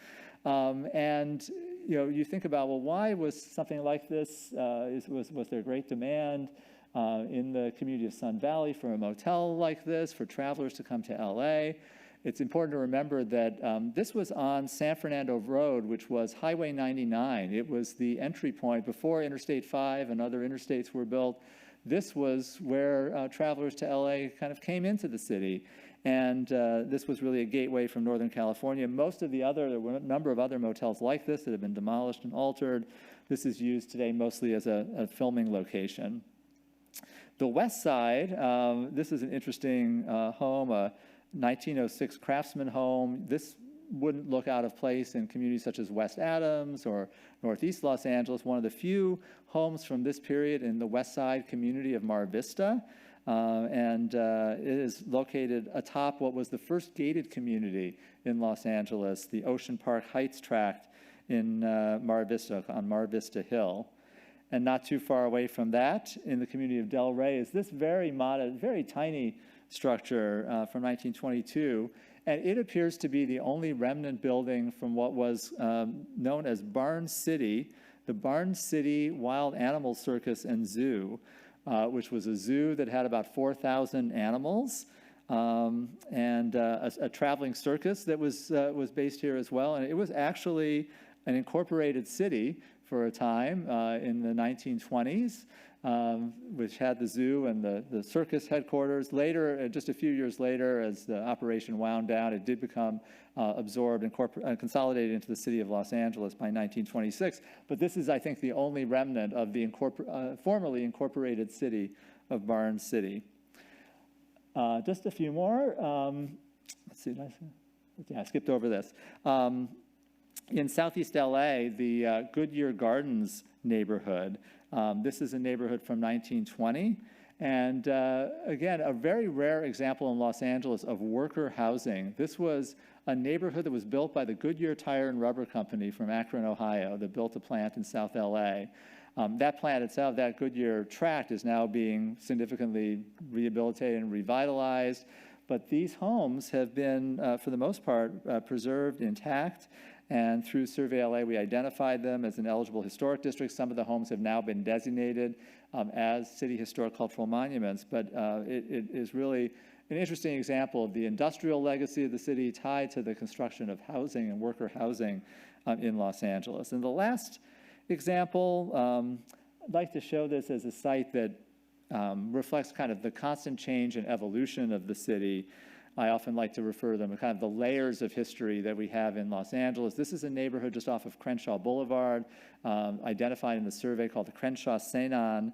And you think about, well, why was something like this? Was there great demand in the community of Sun Valley for a motel like this, for travelers to come to LA? It's important to remember that this was on San Fernando Road, which was Highway 99. It was the entry point before Interstate 5 and other interstates were built. This was where travelers to LA kind of came into the city. And this was really a gateway from Northern California. There were a number of other motels like this that have been demolished and altered. This is used today mostly as a filming location. The west side, this is an interesting home, a 1906 craftsman home. This wouldn't look out of place in communities such as West Adams or Northeast Los Angeles, one of the few homes from this period in the west side community of Mar Vista. It is located atop what was the first gated community in Los Angeles, the Ocean Park Heights tract in Mar Vista, on Mar Vista Hill. And not too far away from that, in the community of Del Rey, is this very modest, very tiny structure from 1922. And it appears to be the only remnant building from what was known as Barn City, the Barn City Wild Animal Circus and Zoo, which was a zoo that had about 4,000 animals, and a traveling circus that was based here as well. And it was actually an incorporated city for a time in the 1920s, which had the zoo and the circus headquarters. Later, just a few years later, as the operation wound down, it did become absorbed and consolidated into the city of Los Angeles by 1926. But this is, I think, the only remnant of the formerly incorporated city of Barn City. Just a few more. Let's see, I skipped over this. In Southeast LA, the Goodyear Gardens neighborhood, this is a neighborhood from 1920. And again, a very rare example in Los Angeles of worker housing. This was a neighborhood that was built by the Goodyear Tire and Rubber Company from Akron, Ohio, that built a plant in South LA. That plant itself, that Goodyear tract, is now being significantly rehabilitated and revitalized. But these homes have been, for the most part, preserved intact. And through Survey LA, we identified them as an eligible historic district. Some of the homes have now been designated as city historic cultural monuments. But it is really an interesting example of the industrial legacy of the city tied to the construction of housing and worker housing in Los Angeles. And the last example, I'd like to show this as a site that reflects kind of the constant change and evolution of the city. I often like to refer to them as kind of the layers of history that we have in Los Angeles. This is a neighborhood just off of Crenshaw Boulevard, identified in the survey called the Crenshaw-Senan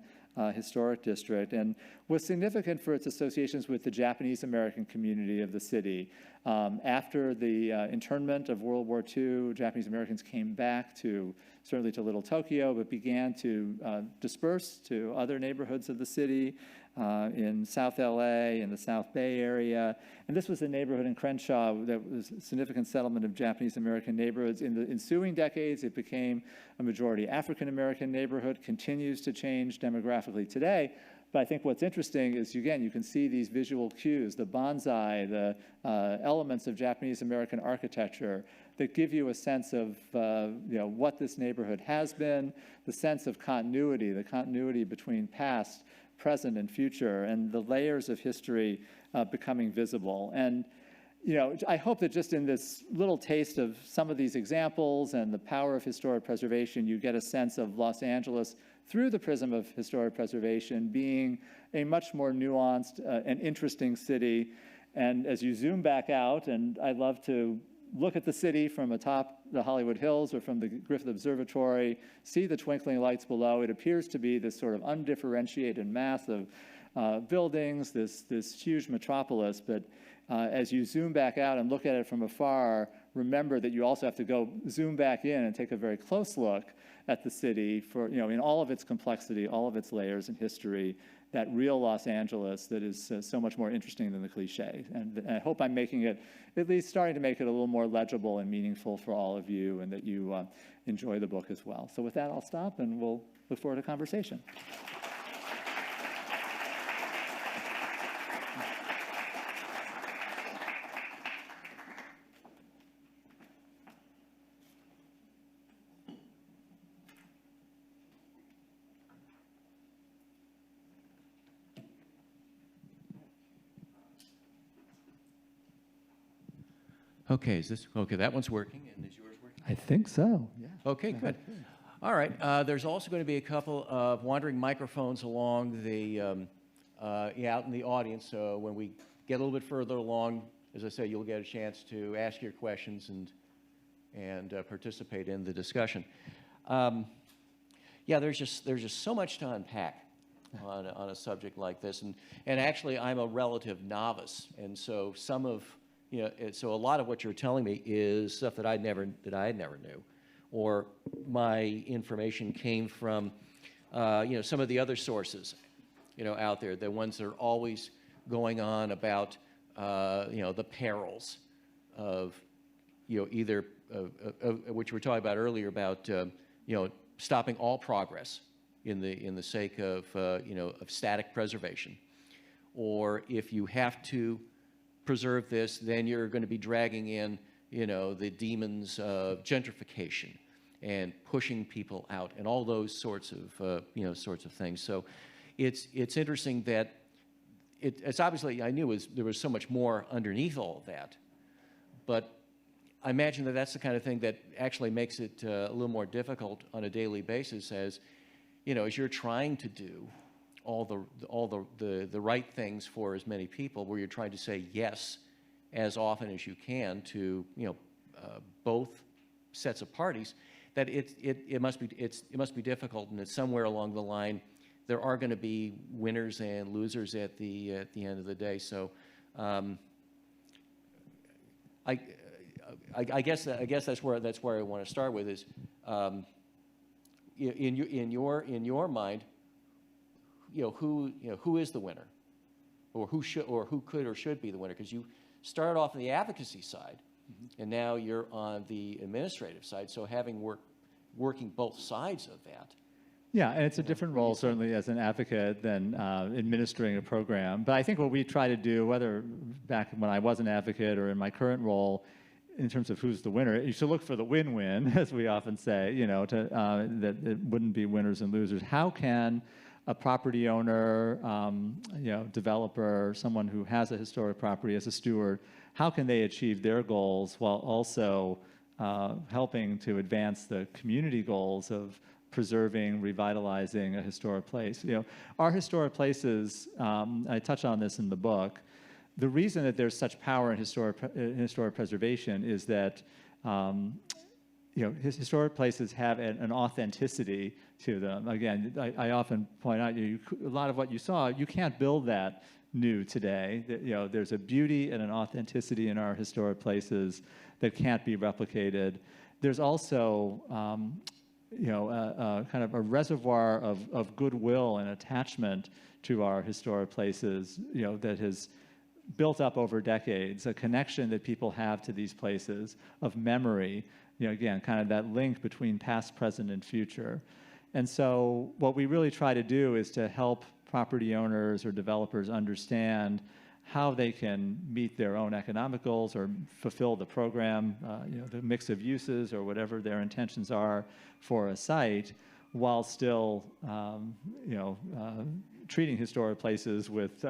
Historic District, and was significant for its associations with the Japanese-American community of the city. After the internment of World War II, Japanese Americans came back certainly to Little Tokyo, but began to disperse to other neighborhoods of the city, in South LA, in the South Bay area. And this was a neighborhood in Crenshaw that was a significant settlement of Japanese American neighborhoods. In the ensuing decades, it became a majority African American neighborhood, continues to change demographically today. But I think what's interesting is, again, you can see these visual cues, the bonsai, the elements of Japanese American architecture that give you a sense of what this neighborhood has been, the sense of continuity, the continuity between past, present, and future, and the layers of history becoming visible. And I hope that just in this little taste of some of these examples and the power of historic preservation, you get a sense of Los Angeles through the prism of historic preservation being a much more nuanced and interesting city. And as you zoom back out, and I love to look at the city from atop the Hollywood Hills or from the Griffith Observatory, see the twinkling lights below, it appears to be this sort of undifferentiated mass of buildings, this huge metropolis. But as you zoom back out and look at it from afar, remember that you also have to go zoom back in and take a very close look at the city for, in all of its complexity, all of its layers and history that real Los Angeles that is so much more interesting than the cliche. And I hope I'm making it, at least starting to make it a little more legible and meaningful for all of you, and that you enjoy the book as well. So with that, I'll stop, and we'll look forward to conversation. Okay, okay, that one's working, and is yours working? I think so, yeah. Okay, good. All right, there's also going to be a couple of wandering microphones along the, out in the audience, so when we get a little bit further along, as I say, you'll get a chance to ask your questions and participate in the discussion. Yeah, there's just so much to unpack on a subject like this, and actually I'm a relative novice, and so so a lot of what you're telling me is stuff that I never knew, or my information came from some of the other sources out there, the ones that are always going on about the perils of either which we were talking about earlier about stopping all progress in the sake of of static preservation, or if you have to preserve this, then you're going to be dragging in, the demons of gentrification and pushing people out and all those sorts of things. So it's interesting that it's obviously, I knew there was so much more underneath all of that, but I imagine that that's the kind of thing that actually makes it a little more difficult on a daily basis as you're trying to do all the right things for as many people, where you're trying to say yes as often as you can to both sets of parties, that it must be difficult, and that somewhere along the line there are going to be winners and losers at the end of the day. So I guess that's where I want to start with is in your mind, who is the winner, or who could or should be the winner? Because you started off on the advocacy side, and now you're on the administrative side. So having working both sides of that. Yeah, and it's a different role, certainly, as an advocate than administering a program. But I think what we try to do, whether back when I was an advocate or in my current role, in terms of who's the winner, you should look for the win-win, as we often say, that it wouldn't be winners and losers. How can a property owner, developer, someone who has a historic property as a steward, how can they achieve their goals while also helping to advance the community goals of preserving, revitalizing a historic place? Our historic places, I touch on this in the book, the reason that there's such power in historic preservation is that historic places have an authenticity to them. Again, I often point out, a lot of what you saw, you can't build that new today. There's a beauty and an authenticity in our historic places that can't be replicated. There's also kind of a reservoir of goodwill and attachment to our historic places, that has built up over decades, a connection that people have to these places of memory, again, kind of that link between past, present, and future. And so what we really try to do is to help property owners or developers understand how they can meet their own economic goals or fulfill the program, the mix of uses or whatever their intentions are for a site, while still, treating historic places with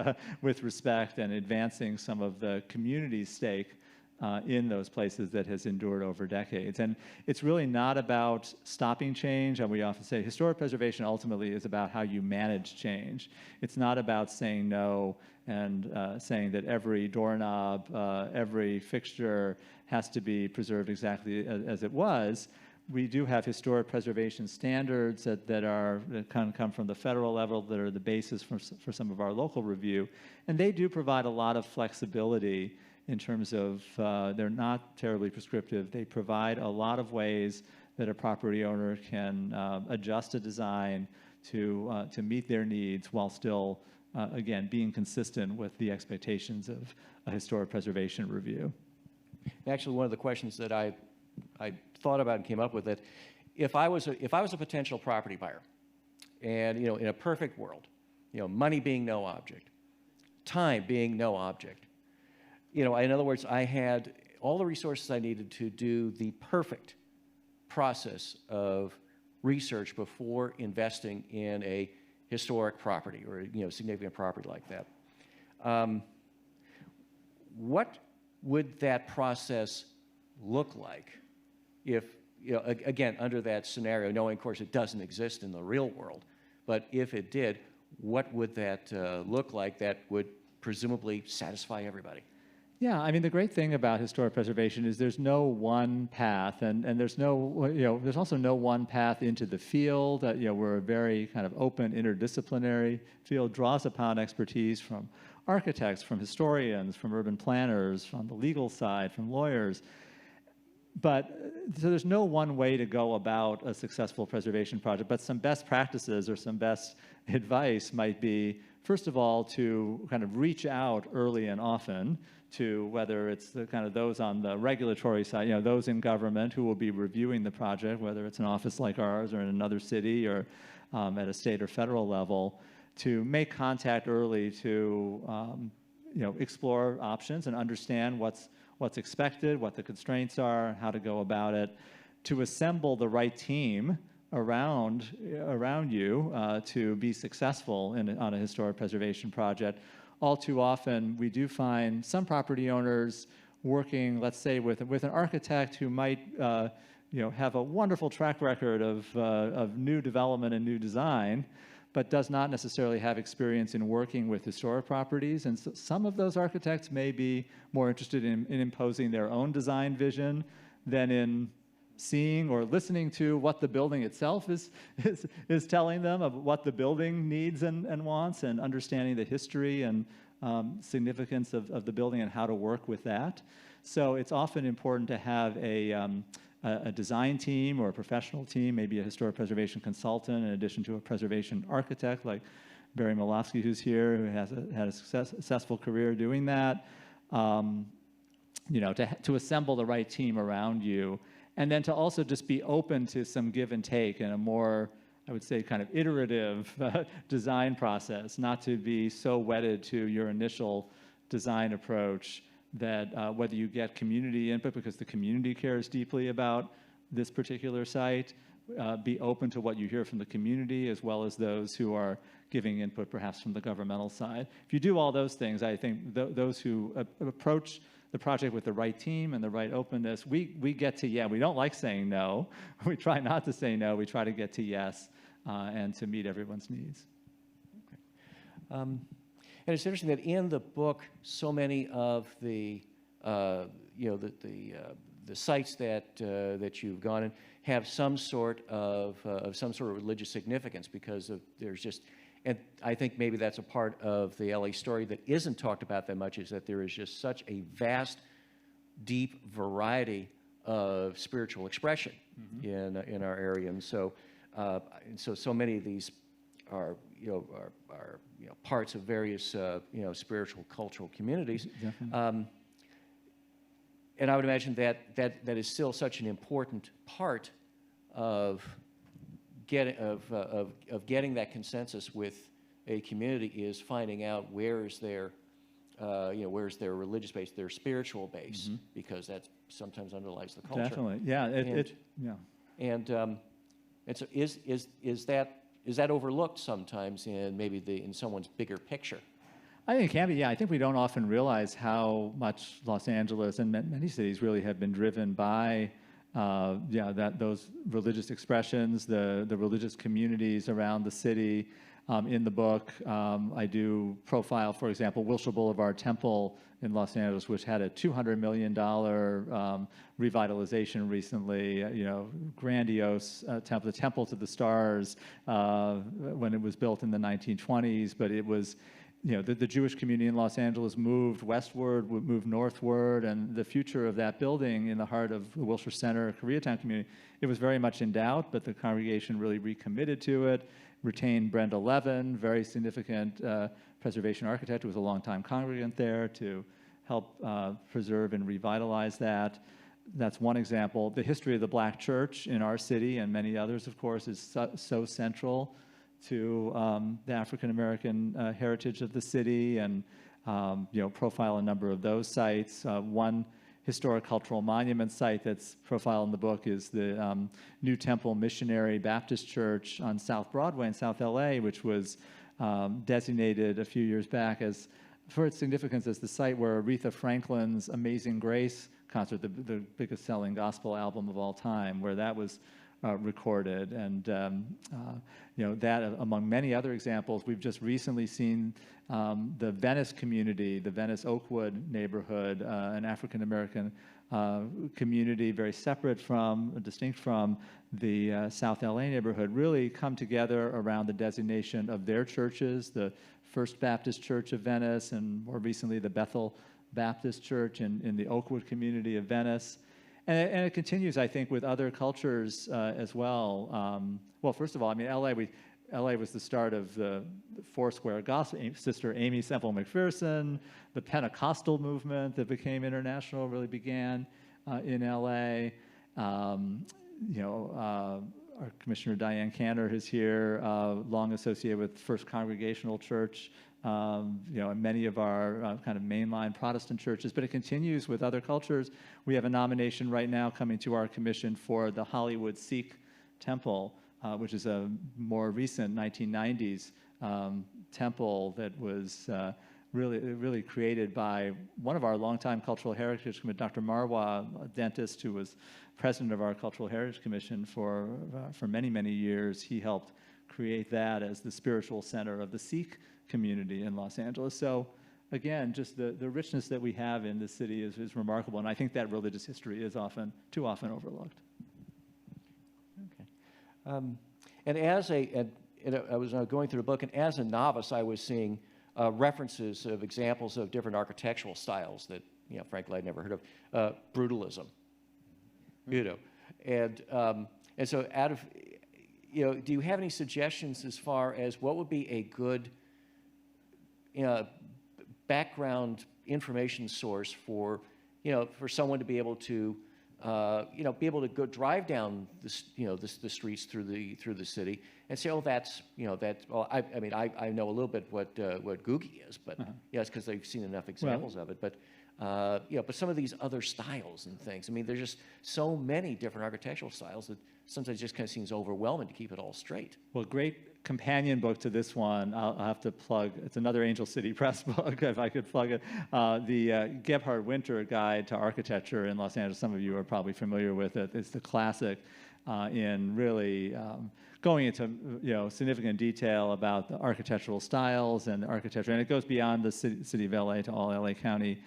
respect and advancing some of the community's stake in those places that has endured over decades. And it's really not about stopping change. And we often say historic preservation ultimately is about how you manage change. It's not about saying no and saying that every doorknob, every fixture has to be preserved exactly as it was. We do have historic preservation standards that kind of come from the federal level that are the basis for some of our local review. And they do provide a lot of flexibility in terms of they're not terribly prescriptive. They provide a lot of ways that a property owner can adjust a design to meet their needs while still, again, being consistent with the expectations of a historic preservation review. Actually, one of the questions that I thought about and came up with, that if I was a potential property buyer, and in a perfect world, money being no object, time being no object, in other words, I had all the resources I needed to do the perfect process of research before investing in a historic property or significant property like that. What would that process look like if, again, under that scenario, knowing, of course, it doesn't exist in the real world, but if it did, what would that look like that would presumably satisfy everybody? Yeah, I mean, the great thing about historic preservation is there's no one path, and there's no, there's also no one path into the field. We're a very kind of open, interdisciplinary field, draws upon expertise from architects, from historians, from urban planners, from the legal side, from lawyers. But so there's no one way to go about a successful preservation project, but some best practices or some best advice might be, first of all, to kind of reach out early and often to whether it's the kind of those on the regulatory side, those in government who will be reviewing the project, whether it's an office like ours or in another city or at a state or federal level, to make contact early to explore options and understand what's expected, what the constraints are, how to go about it, to assemble the right team around you to be successful on a historic preservation project. All too often, we do find some property owners working, let's say, with an architect who might have a wonderful track record of new development and new design, but does not necessarily have experience in working with historic properties. And so some of those architects may be more interested in imposing their own design vision than in seeing or listening to what the building itself is telling them of what the building needs and wants, and understanding the history and significance of the building and how to work with that. So it's often important to have a design team or a professional team, maybe a historic preservation consultant in addition to a preservation architect like Barry Malofsky, who's here, who has had a successful career doing that, to assemble the right team around you. And then to also just be open to some give and take in a more, I would say, kind of iterative design process, not to be so wedded to your initial design approach that whether you get community input because the community cares deeply about this particular site, be open to what you hear from the community as well as those who are giving input perhaps from the governmental side. If you do all those things, I think those who approach the project with the right team and the right openness, we get to, we don't like saying no. We try not to say no. We try to get to yes and to meet everyone's needs. Okay. And it's interesting that in the book, so many of the sites that you've gone in have some sort of religious significance because there's just, and I think maybe that's a part of the LA story that isn't talked about that much, is that there is just such a vast, deep variety of spiritual expression in our area, and so many of these are parts of various spiritual cultural communities. And I would imagine that is still such an important part of getting that consensus with a community, is finding out where's their religious base, their spiritual base, because that sometimes underlies the culture. Definitely, yeah. And so is that overlooked sometimes in maybe in someone's bigger picture? I think it can be, yeah. I think we don't often realize how much Los Angeles and many cities really have been driven by those religious expressions, the religious communities around the city. In the book, I do profile, for example, Wilshire Boulevard Temple in Los Angeles, which had a $200 million revitalization recently, grandiose temple, the Temple to the Stars, when it was built in the 1920s, but it was the Jewish community in Los Angeles moved westward, moved northward, and the future of that building in the heart of the Wilshire Center, Koreatown community, it was very much in doubt, but the congregation really recommitted to it, retained Brenda Levin, very significant preservation architect who was a longtime congregant there, to help preserve and revitalize that. That's one example. The history of the Black church in our city and many others, of course, is so central to the African-American heritage of the city, and profile a number of those sites. One historic cultural monument site that's profiled in the book is the New Temple Missionary Baptist Church on South Broadway in South LA, which was designated a few years back as, for its significance, as the site where Aretha Franklin's Amazing Grace concert, the biggest selling gospel album of all time, where that was recorded. And that, among many other examples, we've just recently seen the Venice community, the Venice Oakwood neighborhood, an African-American community very separate from, distinct from the South LA neighborhood, really come together around the designation of their churches, the First Baptist Church of Venice, and more recently the Bethel Baptist Church in the Oakwood community of Venice. And it continues, I think, with other cultures as well. Well, first of all, I mean, LA was the start of the Foursquare Gospel. Sister Amy Semple McPherson, the Pentecostal movement that became international really began in LA. Our Commissioner Diane Cantor is here, long associated with First Congregational Church, and many of our kind of mainline Protestant churches, but it continues with other cultures. We have a nomination right now coming to our commission for the Hollywood Sikh Temple, which is a more recent 1990s temple that was really created by one of our longtime Cultural Heritage Commission, Dr. Marwa, a dentist who was president of our Cultural Heritage Commission for many, many years. He helped create that as the spiritual center of the Sikh community in Los Angeles. So again, just the richness that we have in this city is remarkable, and I think that religious history is too often overlooked. Okay. And I was going through the book, and as a novice, I was seeing references of examples of different architectural styles that, frankly, I'd never heard of. Brutalism, and so out of, do you have any suggestions as far as what would be a good background information source for someone to be able to go drive down the streets through the city and say, oh, that's well, I know a little bit what Googie is, but it's because they've seen enough examples of it, but but some of these other styles and things, I mean, there's just so many different architectural styles that sometimes it just kind of seems overwhelming to keep it all straight. Well, great companion book to this one, I'll have to plug, it's another Angel City Press book, if I could plug it, the Gebhard Winter Guide to Architecture in Los Angeles. Some of you are probably familiar with it. It's the classic in really going into significant detail about the architectural styles and the architecture, and it goes beyond the city of LA to all LA County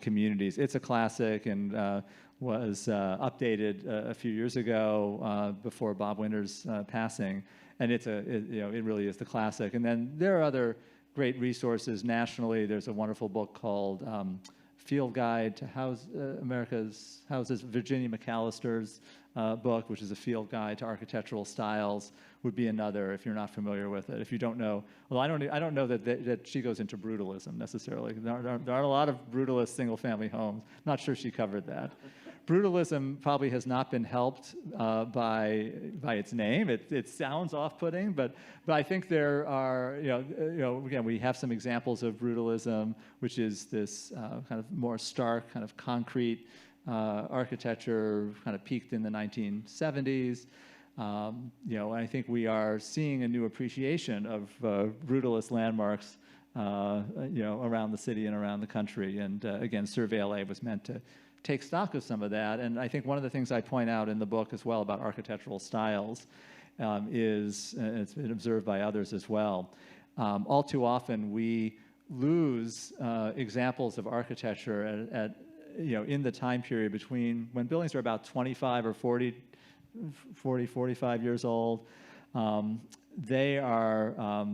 communities. It's a classic and was updated a few years ago before Bob Winter's passing, and it really is the classic. And then there are other great resources nationally. There's a wonderful book called Field Guide to America's Houses. Virginia McAllister's book, which is a field guide to architectural styles, would be another if you're not familiar with it. If you don't know, well, I don't know that she goes into brutalism necessarily. There aren't a lot of brutalist single-family homes. Not sure she covered that. Brutalism probably has not been helped by its name. It sounds off-putting, but I think there are, again, we have some examples of brutalism, which is this kind of more stark, kind of concrete architecture, kind of peaked in the 1970s. I think we are seeing a new appreciation of brutalist landmarks, around the city and around the country. And again, Survey LA was meant to take stock of some of that. And I think one of the things I point out in the book as well about architectural styles is, and it's been observed by others as well, all too often we lose examples of architecture at in the time period between when buildings are about 25 or 45 years old. They are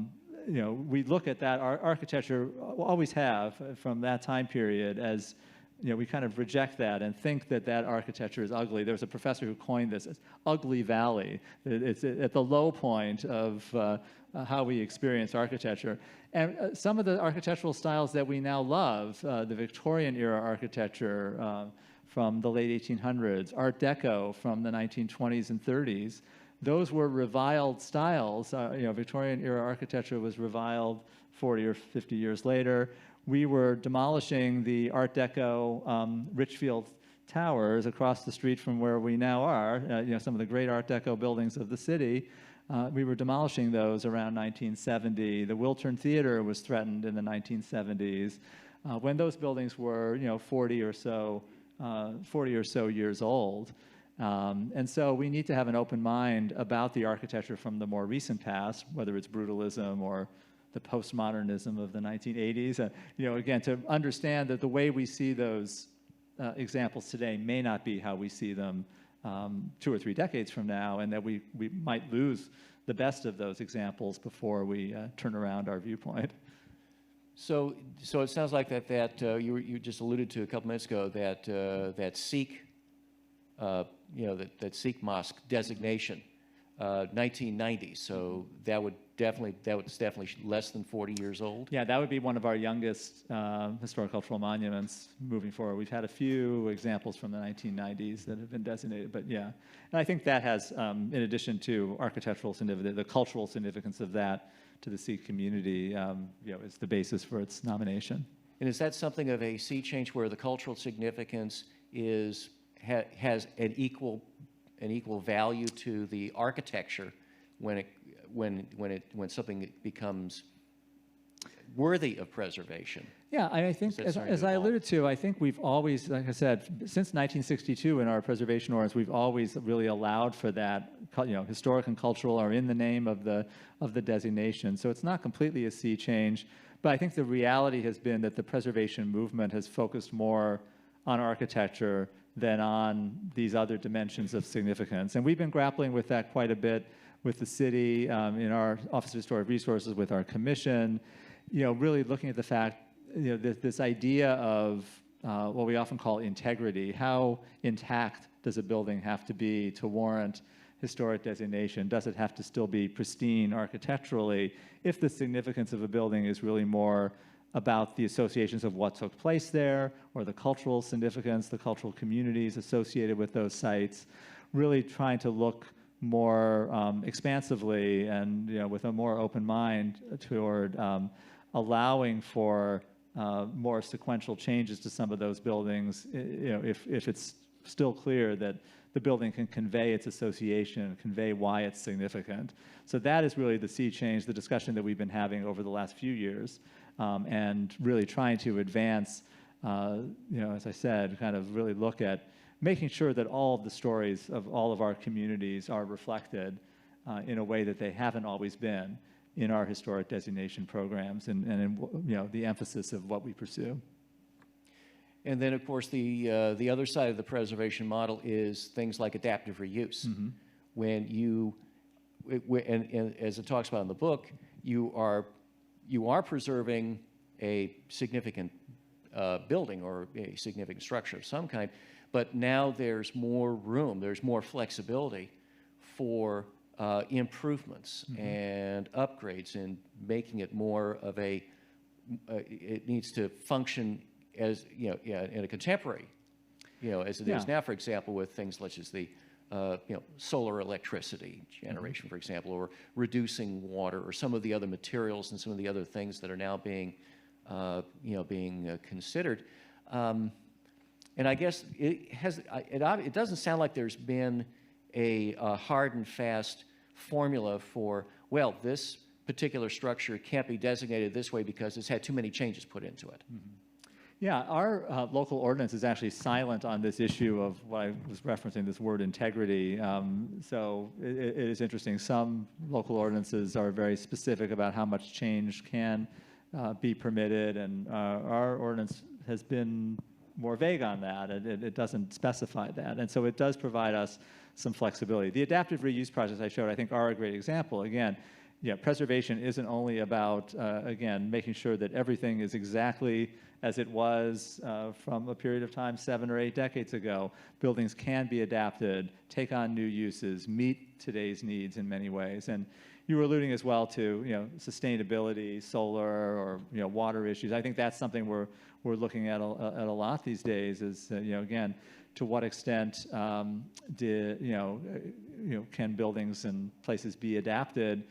we look at that architecture, always have from that time period as, we kind of reject that and think that that architecture is ugly. There was a professor who coined this as ugly valley. It's at the low point of how we experience architecture. And some of the architectural styles that we now love, the Victorian era architecture from the late 1800s, Art Deco from the 1920s and 30s, those were reviled styles. Victorian era architecture was reviled 40 or 50 years later. We were demolishing the Art Deco Richfield Towers across the street from where we now are, some of the great Art Deco buildings of the city. We were demolishing those around 1970. The Wiltern Theater was threatened in the 1970s. When those buildings were, 40 or so years old. And so we need to have an open mind about the architecture from the more recent past, whether it's brutalism or the postmodernism of the 1980s. Again, to understand that the way we see those examples today may not be how we see them 2 or 3 decades from now, and that we might lose the best of those examples before we turn around our viewpoint. So it sounds like that you just alluded to a couple minutes ago that Sikh, that Sikh mosque designation, 1990. So that's definitely less than 40 years old. Yeah, that would be one of our youngest historic cultural monuments moving forward. We've had a few examples from the 1990s that have been designated, but yeah. And I think that has, in addition to architectural significance, the cultural significance of that to the Sikh community, is the basis for its nomination. And is that something of a sea change where the cultural significance has an equal value to the architecture when something becomes worthy of preservation? Yeah, I think, as I alluded to, I think we've always, like I said, since 1962 in our preservation ordinance, we've always really allowed for that, historic and cultural are in the name of the designation. So it's not completely a sea change, but I think the reality has been that the preservation movement has focused more on architecture than on these other dimensions of significance. And we've been grappling with that quite a bit with the city, in our Office of Historic Resources, with our commission, really looking at the fact, this idea of what we often call integrity. How intact does a building have to be to warrant historic designation? Does it have to still be pristine architecturally if the significance of a building is really more about the associations of what took place there, or the cultural significance, the cultural communities associated with those sites, really trying to look more expansively and with a more open mind toward allowing for more sequential changes to some of those buildings, if it's still clear that the building can convey its association, convey why it's significant. So that is really the sea change, the discussion that we've been having over the last few years, and really trying to advance, as I said, kind of really look at making sure that all of the stories of all of our communities are reflected in a way that they haven't always been in our historic designation programs and in the emphasis of what we pursue. And then, of course, the other side of the preservation model is things like adaptive reuse. Mm-hmm. When and as it talks about in the book, you are preserving a significant building or a significant structure of some kind, but now there's more room, there's more flexibility for improvements mm-hmm. and upgrades, and making it more of it needs to function as in a contemporary, as it is now, for example, with things such as the solar electricity generation, mm-hmm. for example, or reducing water, or some of the other materials and some of the other things that are now being considered. And I guess it doesn't sound like there's been a hard and fast formula for, well, this particular structure can't be designated this way because it's had too many changes put into it. Mm-hmm. Yeah, our local ordinance is actually silent on this issue of what I was referencing, this word integrity. So it is interesting. Some local ordinances are very specific about how much change can be permitted, and our ordinance has been more vague on that. It doesn't specify that, and so it does provide us some flexibility. The adaptive reuse projects I showed, I think, are a great example. Again, preservation isn't only about, again, making sure that everything is exactly as it was from a period of time 7 or 8 decades ago. Buildings can be adapted, take on new uses, meet today's needs in many ways. And you were alluding as well to, sustainability, solar, or, water issues. I think that's something we're looking at a lot these days is, again, to what extent can buildings and places be adapted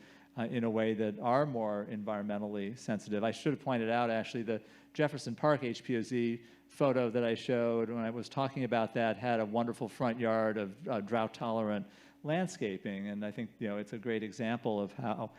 in a way that are more environmentally sensitive. I should have pointed out, actually, the Jefferson Park HPOZ photo that I showed when I was talking about that had a wonderful front yard of drought-tolerant landscaping, and I think it's a great example of how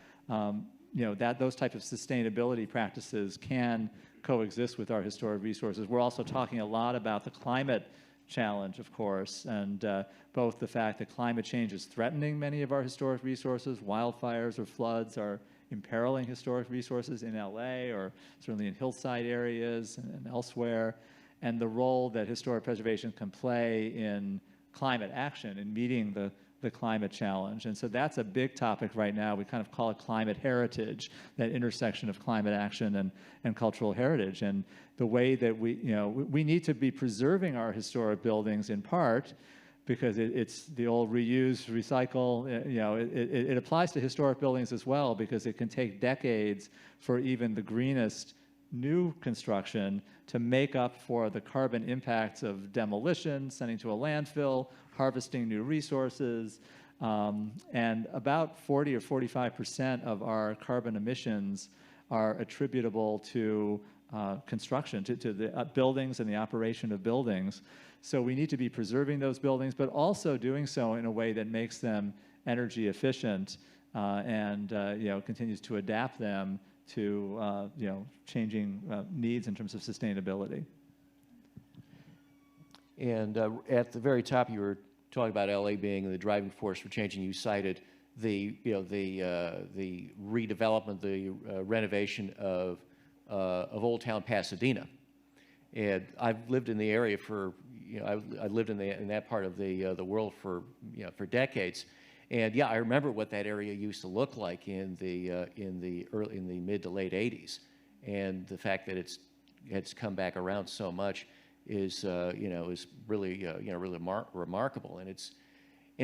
those types of sustainability practices can coexist with our historic resources. We're also talking a lot about the climate challenge, of course, and both the fact that climate change is threatening many of our historic resources, wildfires or floods are imperiling historic resources in LA or certainly in hillside areas and elsewhere, and the role that historic preservation can play in climate action and meeting the climate challenge. And so that's a big topic right now. We kind of call it climate heritage, that intersection of climate action and cultural heritage. And the way that we need to be preserving our historic buildings in part because it's the old reuse, recycle, it applies to historic buildings as well because it can take decades for even the greenest new construction to make up for the carbon impacts of demolition, sending to a landfill, harvesting new resources, and about 40 or 45% of our carbon emissions are attributable to construction, to the buildings and the operation of buildings. So we need to be preserving those buildings, but also doing so in a way that makes them energy efficient and continues to adapt them to changing needs in terms of sustainability. And at the very top, you were talking about LA being the driving force for changing. You cited the redevelopment, the renovation of Old Town Pasadena. And I've lived in the area for I lived in that part of the world for decades. And yeah, I remember what that area used to look like in the mid to late '80s, and the fact that it's come back around so much is really really remarkable, and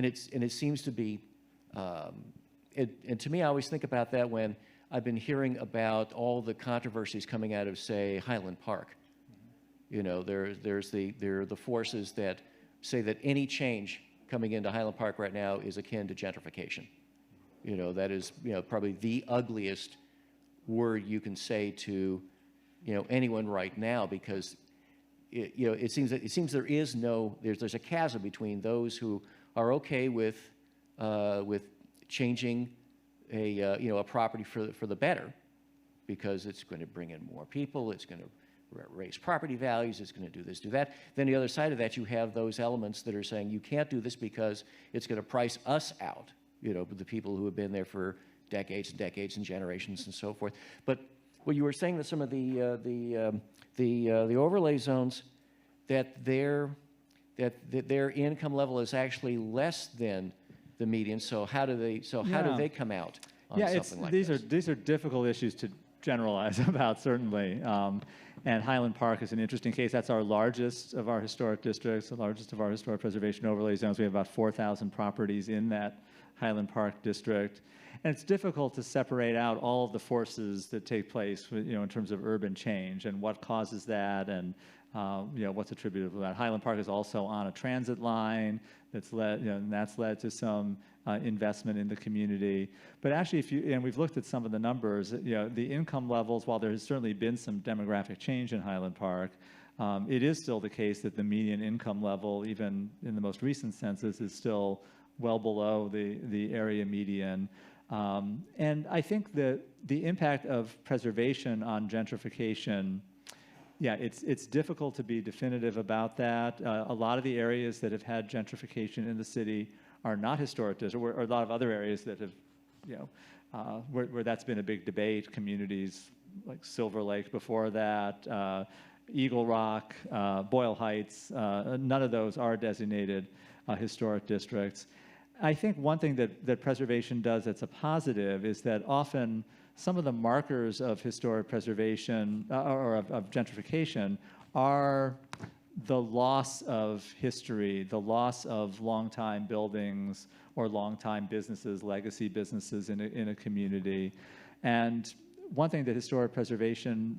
it seems to be, and to me, I always think about that when I've been hearing about all the controversies coming out of, say, Highland Park. There are the forces that say that any change coming into Highland Park right now is akin to gentrification. That is probably the ugliest word you can say to anyone right now, because it seems there's a chasm between those who are okay with changing a property for the better because it's going to bring in more people, it's going to raise property values, it's going to do this, do that. Then the other side of that, you have those elements that are saying you can't do this because it's going to price us out, the people who have been there for decades and decades and generations and so forth. But what you were saying that some of the overlay zones, that their income level is actually less than the median. So how do they come out on something like this? These are difficult issues to generalize about, certainly. And Highland Park is an interesting case. That's our largest of our historic districts, the largest of our historic preservation overlay zones. We have about 4,000 properties in that Highland Park district. And it's difficult to separate out all of the forces that take place, in terms of urban change and what causes that and what's attributable to that. Highland Park is also on a transit line that's led, and that's led to some investment in the community. But actually, and we've looked at some of the numbers, the income levels, while there has certainly been some demographic change in Highland Park, it is still the case that the median income level, even in the most recent census, is still well below the area median. And I think that the impact of preservation on gentrification, it's difficult to be definitive about that. A lot of the areas that have had gentrification in the city are not historic districts, or a lot of other areas that have, where that's been a big debate. Communities like Silver Lake before that, Eagle Rock, Boyle Heights, none of those are designated historic districts. I think one thing that preservation does that's a positive is that often some of the markers of historic preservation or of gentrification are the loss of history, the loss of long-time buildings or long-time businesses, legacy businesses in a community. And one thing that historic preservation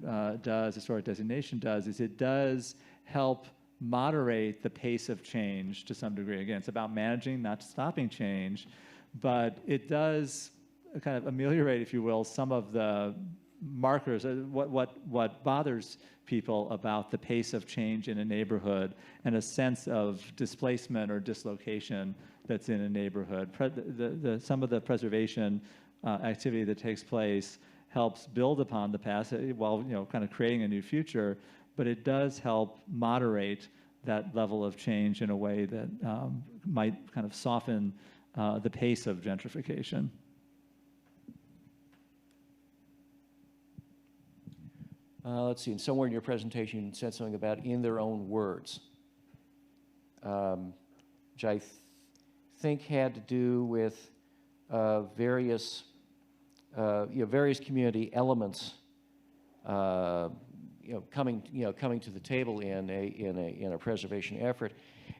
historic designation does, is it does help moderate the pace of change to some degree. Again, it's about managing, not stopping change, but it does kind of ameliorate, if you will, some of the markers, what bothers people about the pace of change in a neighborhood and a sense of displacement or dislocation that's in a neighborhood. Some of the preservation activity that takes place helps build upon the past while kind of creating a new future, but it does help moderate that level of change in a way that might kind of soften the pace of gentrification. Let's see, and somewhere in your presentation you said something about in their own words, which I think had to do with various community elements coming to the table in a preservation effort,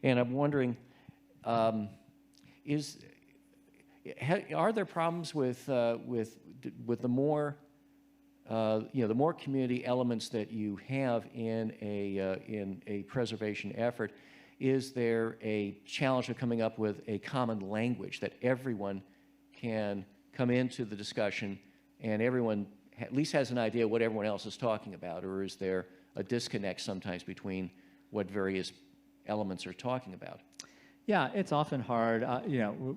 and I'm wondering, are there problems with the more the more community elements that you have in a preservation effort? Is there a challenge of coming up with a common language that everyone can come into the discussion and everyone at least has an idea what everyone else is talking about, or is there a disconnect sometimes between what various elements are talking about? Yeah, it's often hard.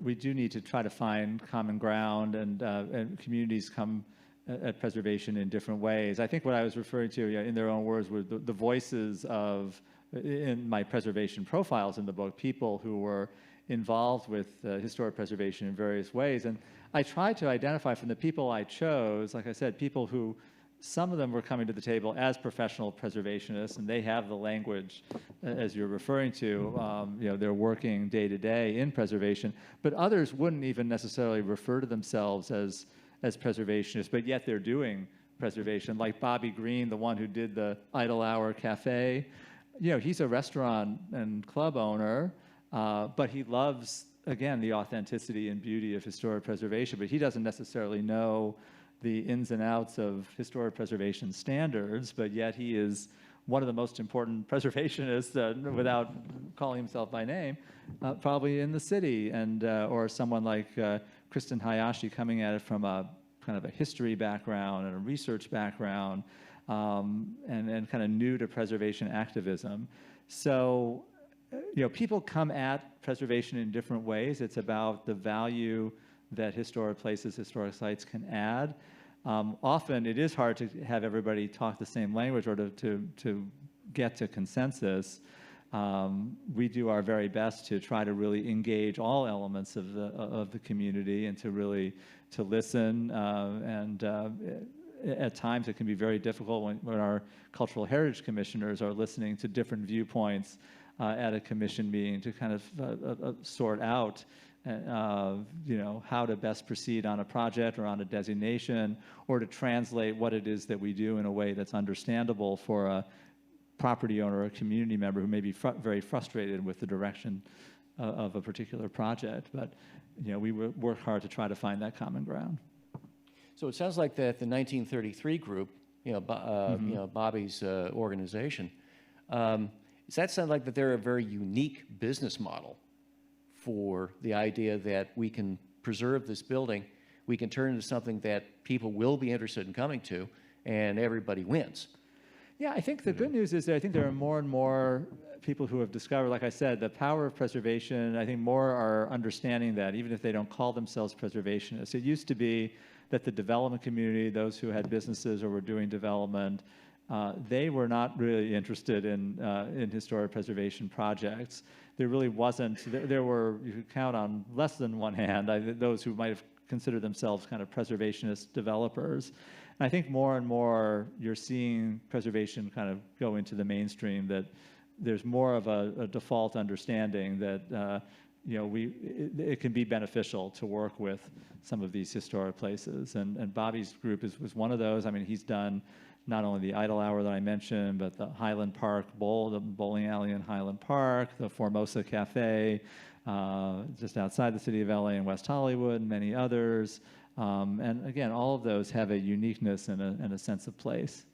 We do need to try to find common ground, and communities come at preservation in different ways. I think what I was referring to, in their own words, were the voices of, in my preservation profiles in the book, people who were involved with historic preservation in various ways. And I tried to identify from the people I chose, like I said, people who, some of them were coming to the table as professional preservationists, and they have the language, as you're referring to, they're working day to day in preservation, but others wouldn't even necessarily refer to themselves as preservationists, but yet they're doing preservation, like Bobby Green, the one who did the Idle Hour Cafe. He's a restaurant and club owner, but he loves, again, the authenticity and beauty of historic preservation, but he doesn't necessarily know the ins and outs of historic preservation standards, but yet he is one of the most important preservationists, without calling himself by name, probably in the city, and or someone like Kristen Hayashi, coming at it from a kind of a history background and a research background, and kind of new to preservation activism. So, people come at preservation in different ways. It's about the value that historic places, historic sites can add. Often it is hard to have everybody talk the same language or to get to consensus. We do our very best to try to really engage all elements of the community and to listen. At times it can be very difficult when our cultural heritage commissioners are listening to different viewpoints at a commission meeting to kind of sort out how to best proceed on a project or on a designation, or to translate what it is that we do in a way that's understandable for a property owner or a community member who may be very frustrated with the direction of a particular project. But we work hard to try to find that common ground. So it sounds like that the 1933 group, Bobby's organization, does that sound like that they're a very unique business model for the idea that we can preserve this building, we can turn it into something that people will be interested in coming to, and everybody wins? Yeah, I think the good news is that I think there are more and more people who have discovered, like I said, the power of preservation. I think more are understanding that, even if they don't call themselves preservationists. It used to be that the development community, those who had businesses or were doing development, they were not really interested in historic preservation projects. There really wasn't. There were, you could count on less than one hand, those who might have considered themselves kind of preservationist developers. And I think more and more you're seeing preservation kind of go into the mainstream, that there's more of a default understanding that it can be beneficial to work with some of these historic places. And Bobby's group was one of those. I mean, he's done not only the Idle Hour that I mentioned, but the Highland Park Bowl, the bowling alley in Highland Park, the Formosa Cafe, just outside the city of LA in West Hollywood, and many others. And again, all of those have a uniqueness and a sense of place.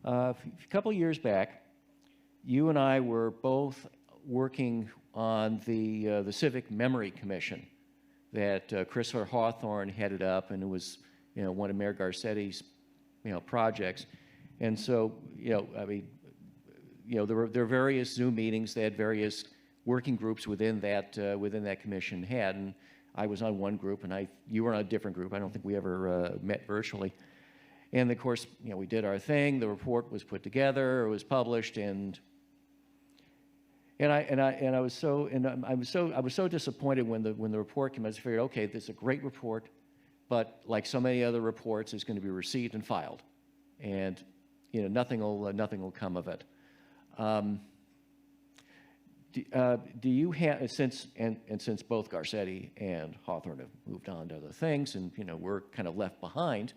A couple of years back, you and I were both working on the Civic Memory Commission that Christopher Hawthorne headed up, and it was, one of Mayor Garcetti's, projects. And so, I mean, there were various Zoom meetings. They had various working groups within that commission had, and I was on one group, and you were on a different group. I don't think we ever met virtually. And of course, we did our thing. The report was put together, it was published, and I was so disappointed when the report came. I just figured, okay, this is a great report, but like so many other reports, it's going to be received and filed, and nothing will come of it. Do you have, since both Garcetti and Hawthorne have moved on to other things, and we're kind of left behind?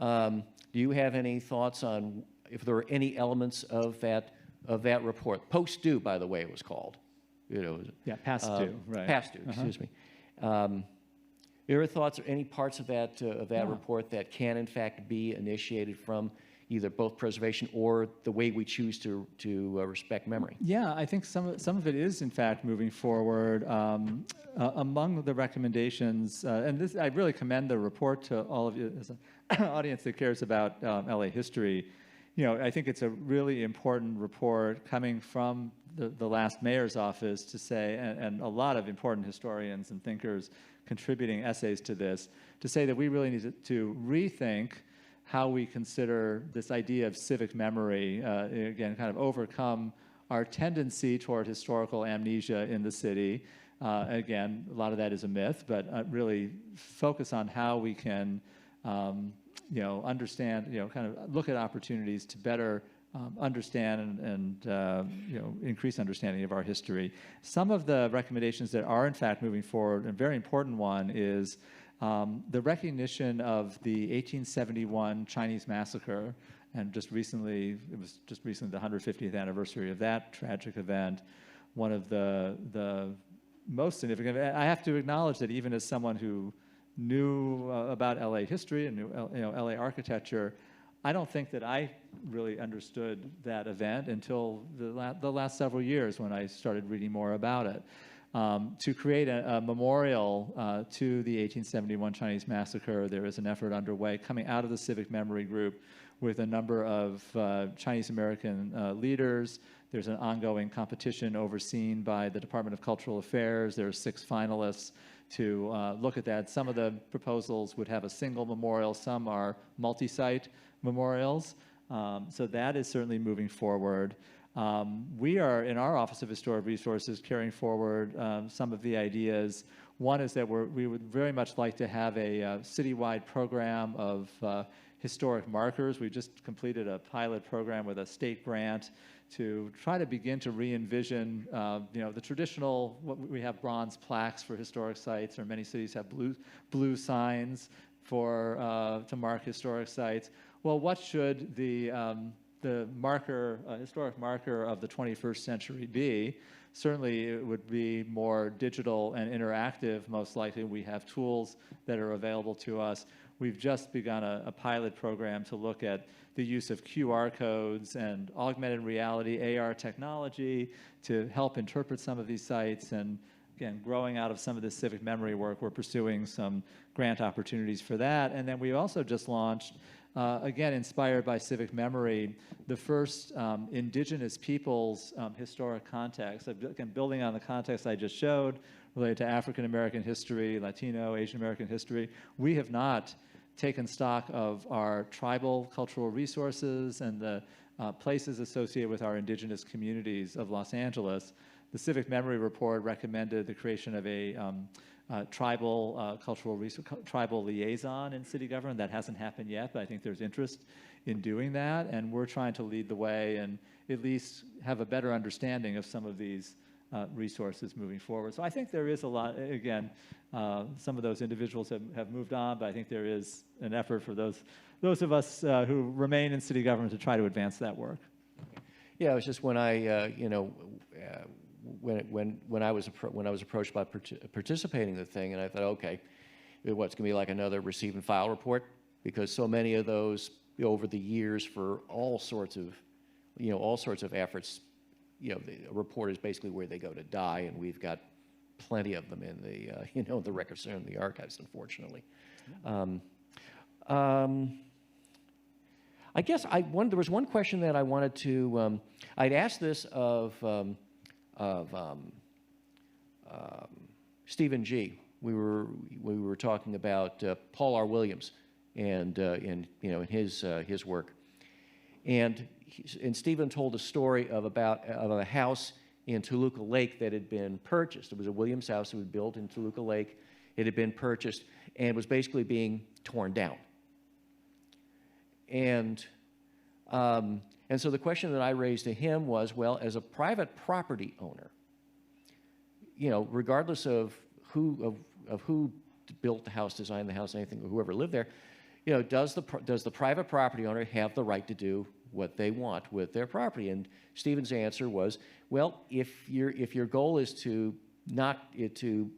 Do you have any thoughts on if there are any elements of that report? Post due, by the way, it was called. Yeah, past due, right? Past due, excuse me. Your thoughts or any parts of that report that can in fact be initiated from either both preservation or the way we choose to respect memory? Yeah, I think some of it is in fact moving forward. Among the recommendations, and this I really commend the report to all of you as an audience that cares about LA history. I think it's a really important report coming from the last mayor's office to say, and a lot of important historians and thinkers contributing essays to this, to say that we really need to rethink how we consider this idea of civic memory, again, kind of overcome our tendency toward historical amnesia in the city. Again, a lot of that is a myth, but really focus on how we can, understand, kind of look at opportunities to better understand and increase understanding of our history. Some of the recommendations that are in fact moving forward, and a very important one is the recognition of the 1871 Chinese massacre, and it was just recently the 150th anniversary of that tragic event. One of the most significant. I have to acknowledge that even as someone who knew about LA history and knew LA architecture, I don't think that I really understood that event until the last several years when I started reading more about it. To create a memorial to the 1871 Chinese massacre, there is an effort underway coming out of the Civic Memory Group with a number of Chinese American leaders. There's an ongoing competition overseen by the Department of Cultural Affairs. There are 6 finalists to look at that. Some of the proposals would have a single memorial, some are multi-site memorials. So that is certainly moving forward. We are, in our Office of Historic Resources, carrying forward some of the ideas. One is that we would very much like to have a citywide program of historic markers. We just completed a pilot program with a state grant to try to begin to re-envision, the traditional, we have bronze plaques for historic sites, or many cities have blue signs to mark historic sites. Well, what should the historic marker of the 21st century be? Certainly it would be more digital and interactive, most likely. We have tools that are available to us. We've just begun a pilot program to look at the use of QR codes and augmented reality, AR technology, to help interpret some of these sites. And again, growing out of some of this civic memory work, we're pursuing some grant opportunities for that. And then we also just launched, again, inspired by civic memory, the first indigenous peoples historic context. Again, building on the context I just showed, related to African American history, Latino, Asian American history. We have not taken stock of our tribal cultural resources and the places associated with our indigenous communities of Los Angeles. The Civic Memory Report recommended the creation of a tribal tribal liaison in city government. That hasn't happened yet, but I think there's interest in doing that, and we're trying to lead the way at least have a better understanding of some of these resources moving forward. So I think there is a lot, again, some of those individuals have moved on, but I think there is an effort for those of us who remain in city government to try to advance that work. Yeah, it was just when I, when I was approached about participating in the thing, and I thought, okay, what's going to be like another receive and file report? Because so many of those over the years for all sorts of efforts, the report is basically where they go to die, and we've got plenty of them in the the records and the archives, unfortunately. I guess there was one question that I wanted to. I'd asked this of Stephen G. We were talking about Paul R. Williams and in his work, and Stephen told a story of a house in Toluca Lake that had been purchased. It was a Williams house that was built in Toluca Lake. It had been purchased and was basically being torn down. And so the question that I raised to him was, well, as a private property owner, regardless of who built the house, designed the house, anything, or whoever lived there, does the private property owner have the right to do what they want with their property? And Stephen's answer was, well, if your goal is to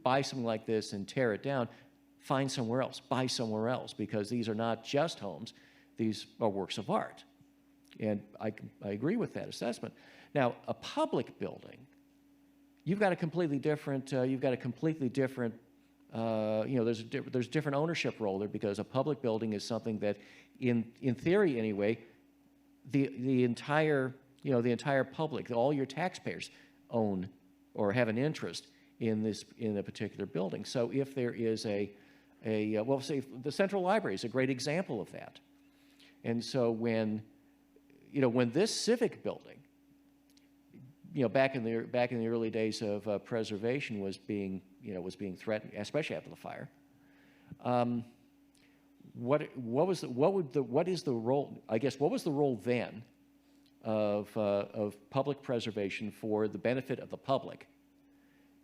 buy something like this and tear it down, find somewhere else, buy somewhere else, because these are not just homes, these are works of art. And I agree with that assessment. Now, a public building, you've got a completely different, there's a different ownership role there, because a public building is something that, in theory anyway, the entire public, all your taxpayers own or have an interest in a particular building. So if there is well, say the Central Library is a great example of that. And so when this civic building, back in the early days of preservation was being threatened, especially after the fire, what was the role then of public preservation for the benefit of the public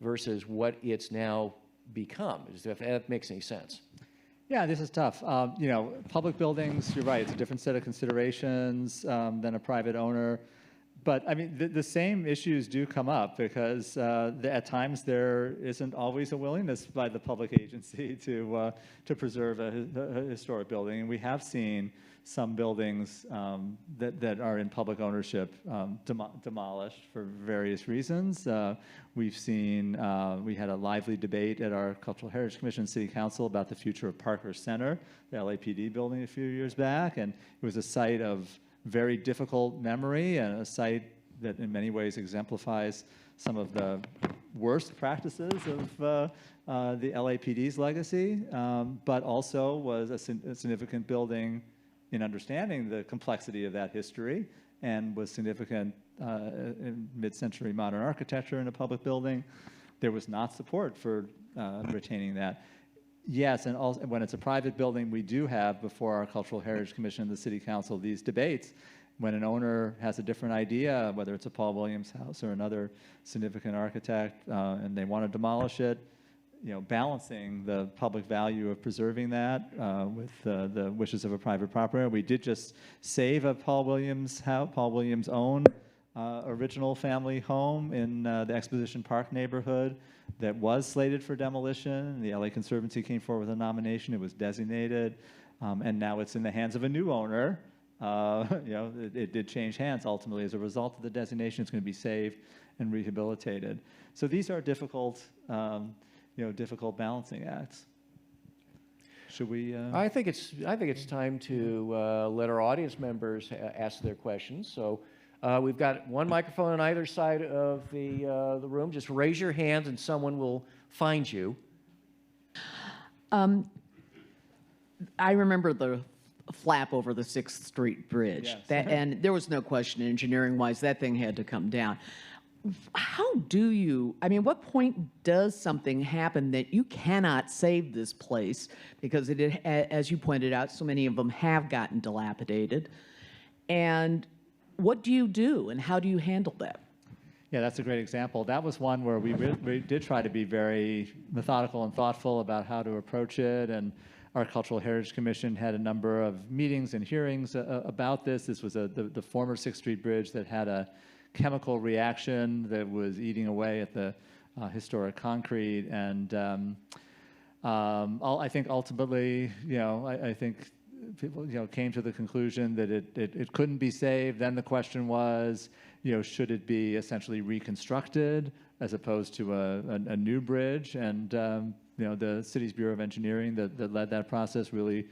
versus what it's now become? If that makes any sense. Yeah, this is tough. Public buildings, you're right, it's a different set of considerations than a private owner. But I mean, the same issues do come up, because at times there isn't always a willingness by the public agency to preserve a historic building. And we have seen some buildings that are in public ownership demolished for various reasons. We've seen, we had a lively debate at our Cultural Heritage Commission City Council about the future of Parker Center, the LAPD building a few years back, and it was a site of very difficult memory and a site that in many ways exemplifies some of the worst practices of the LAPD's legacy, but also was a significant building in understanding the complexity of that history, and was significant in mid-century modern architecture in a public building. There was not support for retaining that. Yes, and also when it's a private building, we do have, before our Cultural Heritage Commission and the City Council, these debates. When an owner has a different idea, whether it's a Paul Williams house or another significant architect, and they want to demolish it, balancing the public value of preserving that with the wishes of a private property owner. We did just save a Paul Williams house, Paul Williams' own original family home in the Exposition Park neighborhood that was slated for demolition. The LA Conservancy came forward with a nomination. It was designated, and now it's in the hands of a new owner. It did change hands ultimately as a result of the designation. It's going to be saved and rehabilitated. So these are difficult, difficult balancing acts. Should we? I think it's time to let our audience members ask their questions. So. We've got one microphone on either side of the room. Just raise your hand and someone will find you. I remember the flap over the 6th Street Bridge. Yes. And there was no question, engineering-wise, that thing had to come down. What point does something happen that you cannot save this place? Because as you pointed out, so many of them have gotten dilapidated. And what do you do and how do you handle that? Yeah, that's a great example. That was one where we did try to be very methodical and thoughtful about how to approach it, and our Cultural Heritage Commission had a number of meetings and hearings about this. This was the former 6th Street Bridge that had a chemical reaction that was eating away at the historic concrete, and I think ultimately, I think people, came to the conclusion that it couldn't be saved. Then the question was, should it be essentially reconstructed as opposed to a new bridge? And the city's Bureau of Engineering that led that process really,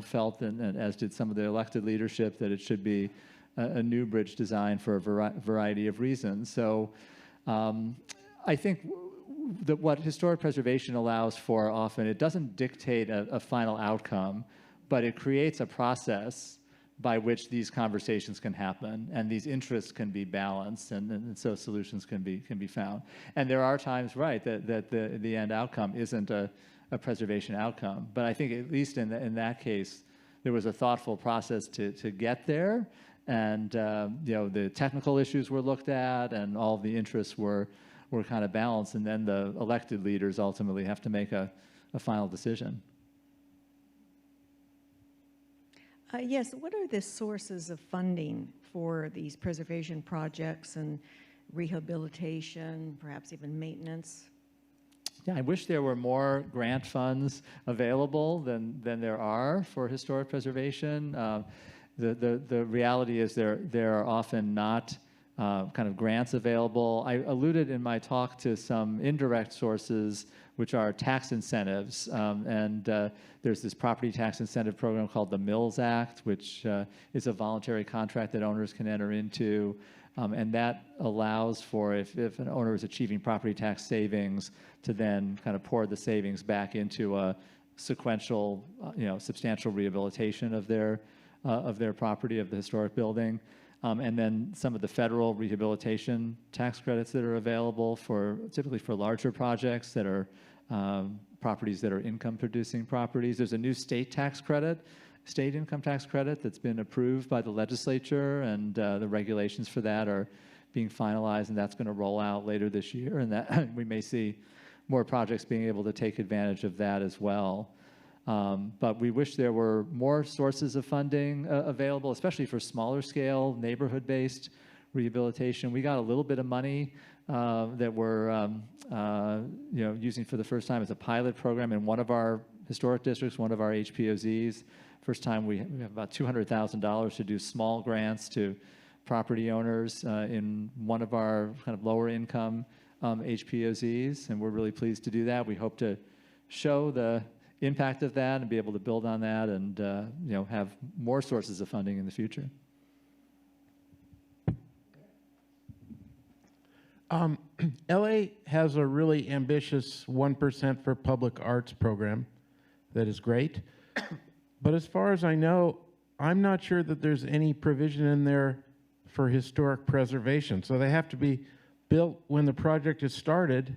felt, and as did some of the elected leadership, that it should be a new bridge design for a variety of reasons. So I think that what historic preservation allows for often, it doesn't dictate a final outcome, but it creates a process by which these conversations can happen and these interests can be balanced, and so solutions can be found. And there are times, right, that the end outcome isn't a preservation outcome. But I think at least in that case, there was a thoughtful process to get there, and the technical issues were looked at, and all the interests were kind of balanced, and then the elected leaders ultimately have to make a final decision. Yes, what are the sources of funding for these preservation projects and rehabilitation, perhaps even maintenance? Yeah, I wish there were more grant funds available than there are for historic preservation. The reality is there are often not kind of grants available. I alluded in my talk to some indirect sources, which are tax incentives. There's this property tax incentive program called the Mills Act, which is a voluntary contract that owners can enter into. And that allows for, if an owner is achieving property tax savings, to then kind of pour the savings back into a sequential, substantial rehabilitation of their property, of the historic building. And then some of the federal rehabilitation tax credits that are available typically for larger projects that are properties that are income-producing properties. There's a new state income tax credit that's been approved by the legislature, and the regulations for that are being finalized, and that's going to roll out later this year. And that we may see more projects being able to take advantage of that as well. But we wish there were more sources of funding available, especially for smaller scale, neighborhood-based rehabilitation. We got a little bit of money that we're using for the first time as a pilot program in one of our historic districts, one of our HPOZs. First time we have about $200,000 to do small grants to property owners in one of our kind of lower income HPOZs, and we're really pleased to do that. We hope to show the impact of that and be able to build on that, and have more sources of funding in the future. LA has a really ambitious 1% for public arts program that is great. But as far as I know, I'm not sure that there's any provision in there for historic preservation. So they have to be built when the project is started.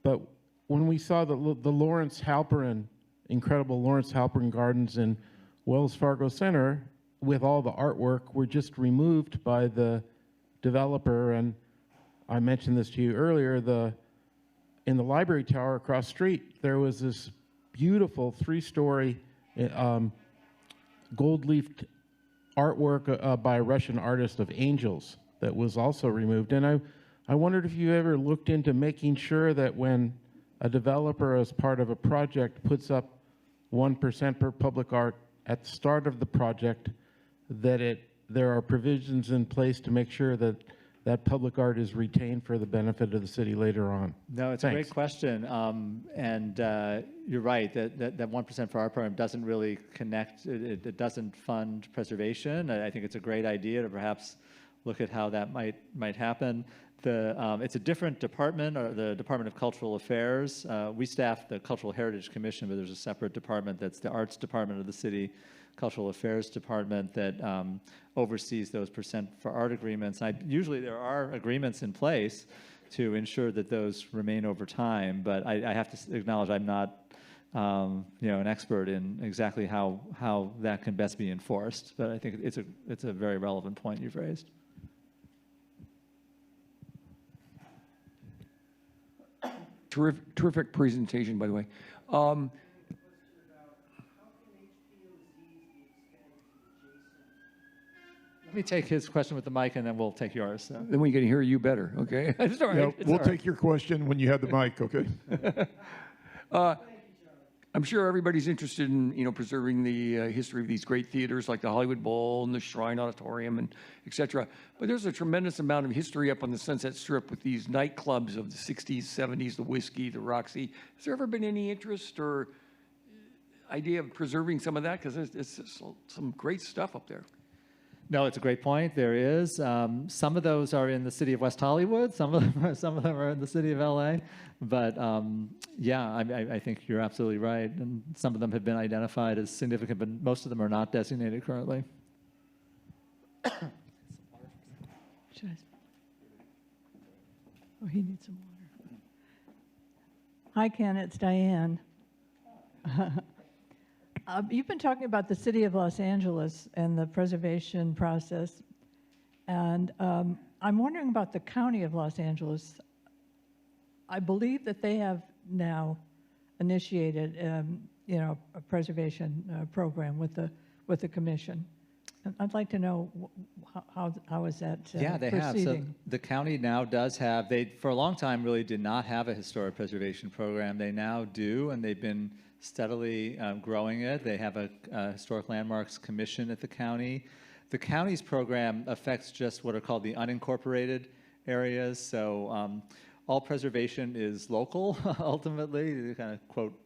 But when we saw the Lawrence Halperin, incredible Lawrence Halperin Gardens in Wells Fargo Center, with all the artwork, were just removed by the developer. And I mentioned this to you earlier, in the library tower across the street, there was this beautiful 3-story gold-leafed artwork by a Russian artist of angels that was also removed. And I wondered if you ever looked into making sure that when a developer, as part of a project, puts up 1% per public art at the start of the project, that there are provisions in place to make sure that that public art is retained for the benefit of the city later on. No, it's Thanks. a great question. You're right, that 1% for our program doesn't really connect, it doesn't fund preservation. I think it's a great idea to perhaps look at how that might happen. It's a different department, or the Department of Cultural Affairs. We staff the Cultural Heritage Commission, but there's a separate department that's the Arts Department of the City Cultural Affairs Department that oversees those % for art agreements. Usually there are agreements in place to ensure that those remain over time, but I have to acknowledge I'm not an expert in exactly how that can best be enforced. But I think it's a very relevant point you've raised. Terrific presentation, by the way. Let me take his question with the mic, and then we'll take yours. So. Then we can hear you better, okay? It's all right. Yeah, It's we'll all right. take your question when you have the mic, okay? I'm sure everybody's interested in, preserving the history of these great theaters like the Hollywood Bowl and the Shrine Auditorium and et cetera. But there's a tremendous amount of history up on the Sunset Strip with these nightclubs of the 60s, 70s, the Whiskey, the Roxy. Has there ever been any interest or idea of preserving some of that? Because it's some great stuff up there. No, it's a great point. There is. Some of those are in the city of West Hollywood. Some of them are in the city of LA. But yeah, I think you're absolutely right. And some of them have been identified as significant, but most of them are not designated currently. Oh, he needs some water. Hi, Ken, it's Diane. You've been talking about the city of Los Angeles and the preservation process, and I'm wondering about the county of Los Angeles. I believe that they have now initiated, a preservation program with the commission. And I'd like to know how is that Yeah, they have. So proceeding? the county now does have, they for a long time really did not have a historic preservation program. They now do, and they've been steadily growing it. They have a Historic Landmarks Commission at the county. The county's program affects just what are called the unincorporated areas. So all preservation is local, ultimately. You kind of quote,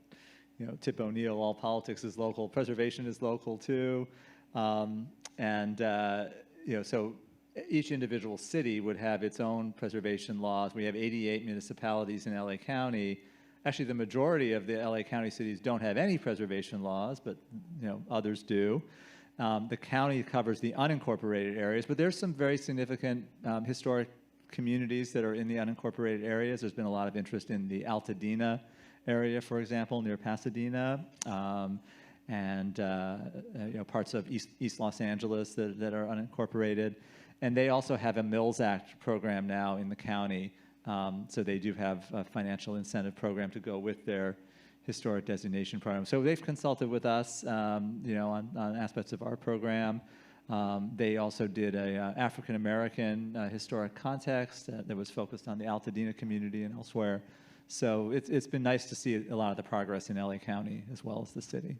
Tip O'Neill, all politics is local. Preservation is local too. So each individual city would have its own preservation laws. We have 88 municipalities in LA County. Actually, the majority of the LA County cities don't have any preservation laws, but others do. The county covers the unincorporated areas, but there's some very significant historic communities that are in the unincorporated areas. There's been a lot of interest in the Altadena area, for example, near Pasadena, and parts of East Los Angeles that are unincorporated. And they also have a Mills Act program now in the county. So they do have a financial incentive program to go with their historic designation program. So they've consulted with us, on aspects of our program. They also did a African American historic context that was focused on the Altadena community and elsewhere. So it's been nice to see a lot of the progress in LA County as well as the city.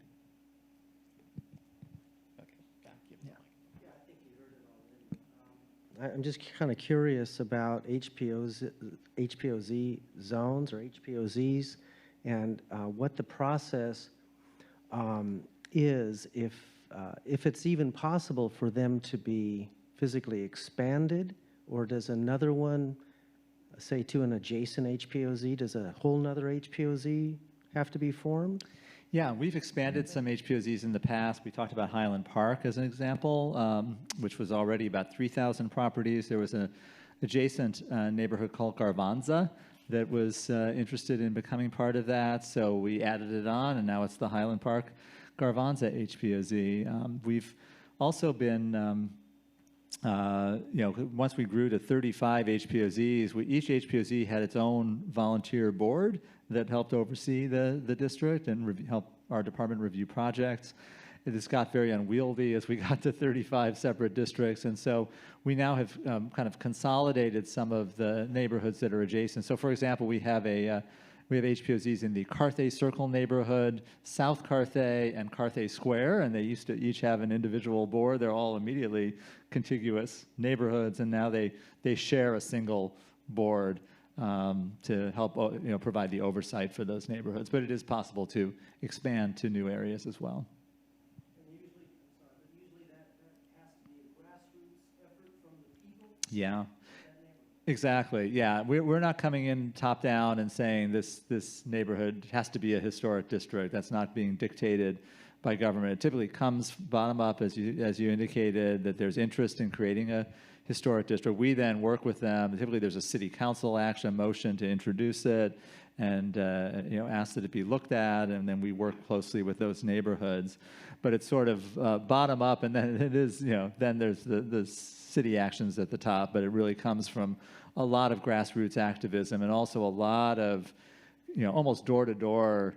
I'm just kind of curious about HPOZ zones or HPOZs and what the process is if it's even possible for them to be physically expanded, or does another one, say to an adjacent HPOZ, does a whole nother HPOZ have to be formed? Yeah, we've expanded some HPOZs in the past. We talked about Highland Park as an example, which was already about 3,000 properties. There was an adjacent neighborhood called Garvanza that was interested in becoming part of that. So we added it on, and now it's the Highland Park Garvanza HPOZ. We've also been, once we grew to 35 HPOZs, each HPOZ had its own volunteer board that helped oversee the district and help our department review projects. It just got very unwieldy as we got to 35 separate districts, and so we now have kind of consolidated some of the neighborhoods that are adjacent. So, for example, we have HPOZs in the Carthay Circle neighborhood, South Carthay, and Carthay Square, and they used to each have an individual board. They're all immediately contiguous neighborhoods, and now they share a single board to help provide the oversight for those neighborhoods. But it is possible to expand to new areas as well. And usually that has to be a grassroots effort from the people? Yeah. Exactly. Yeah, we're not coming in top down and saying this neighborhood has to be a historic district. That's not being dictated by government. It typically comes bottom up, as you indicated, that there's interest in creating a historic district. We then work with them. Typically, there's a city council action motion to introduce it, and asked that it be looked at, and then we work closely with those neighborhoods. But it's sort of bottom up, and then it is, then there's the city actions at the top, but it really comes from a lot of grassroots activism and also a lot of, almost door-to-door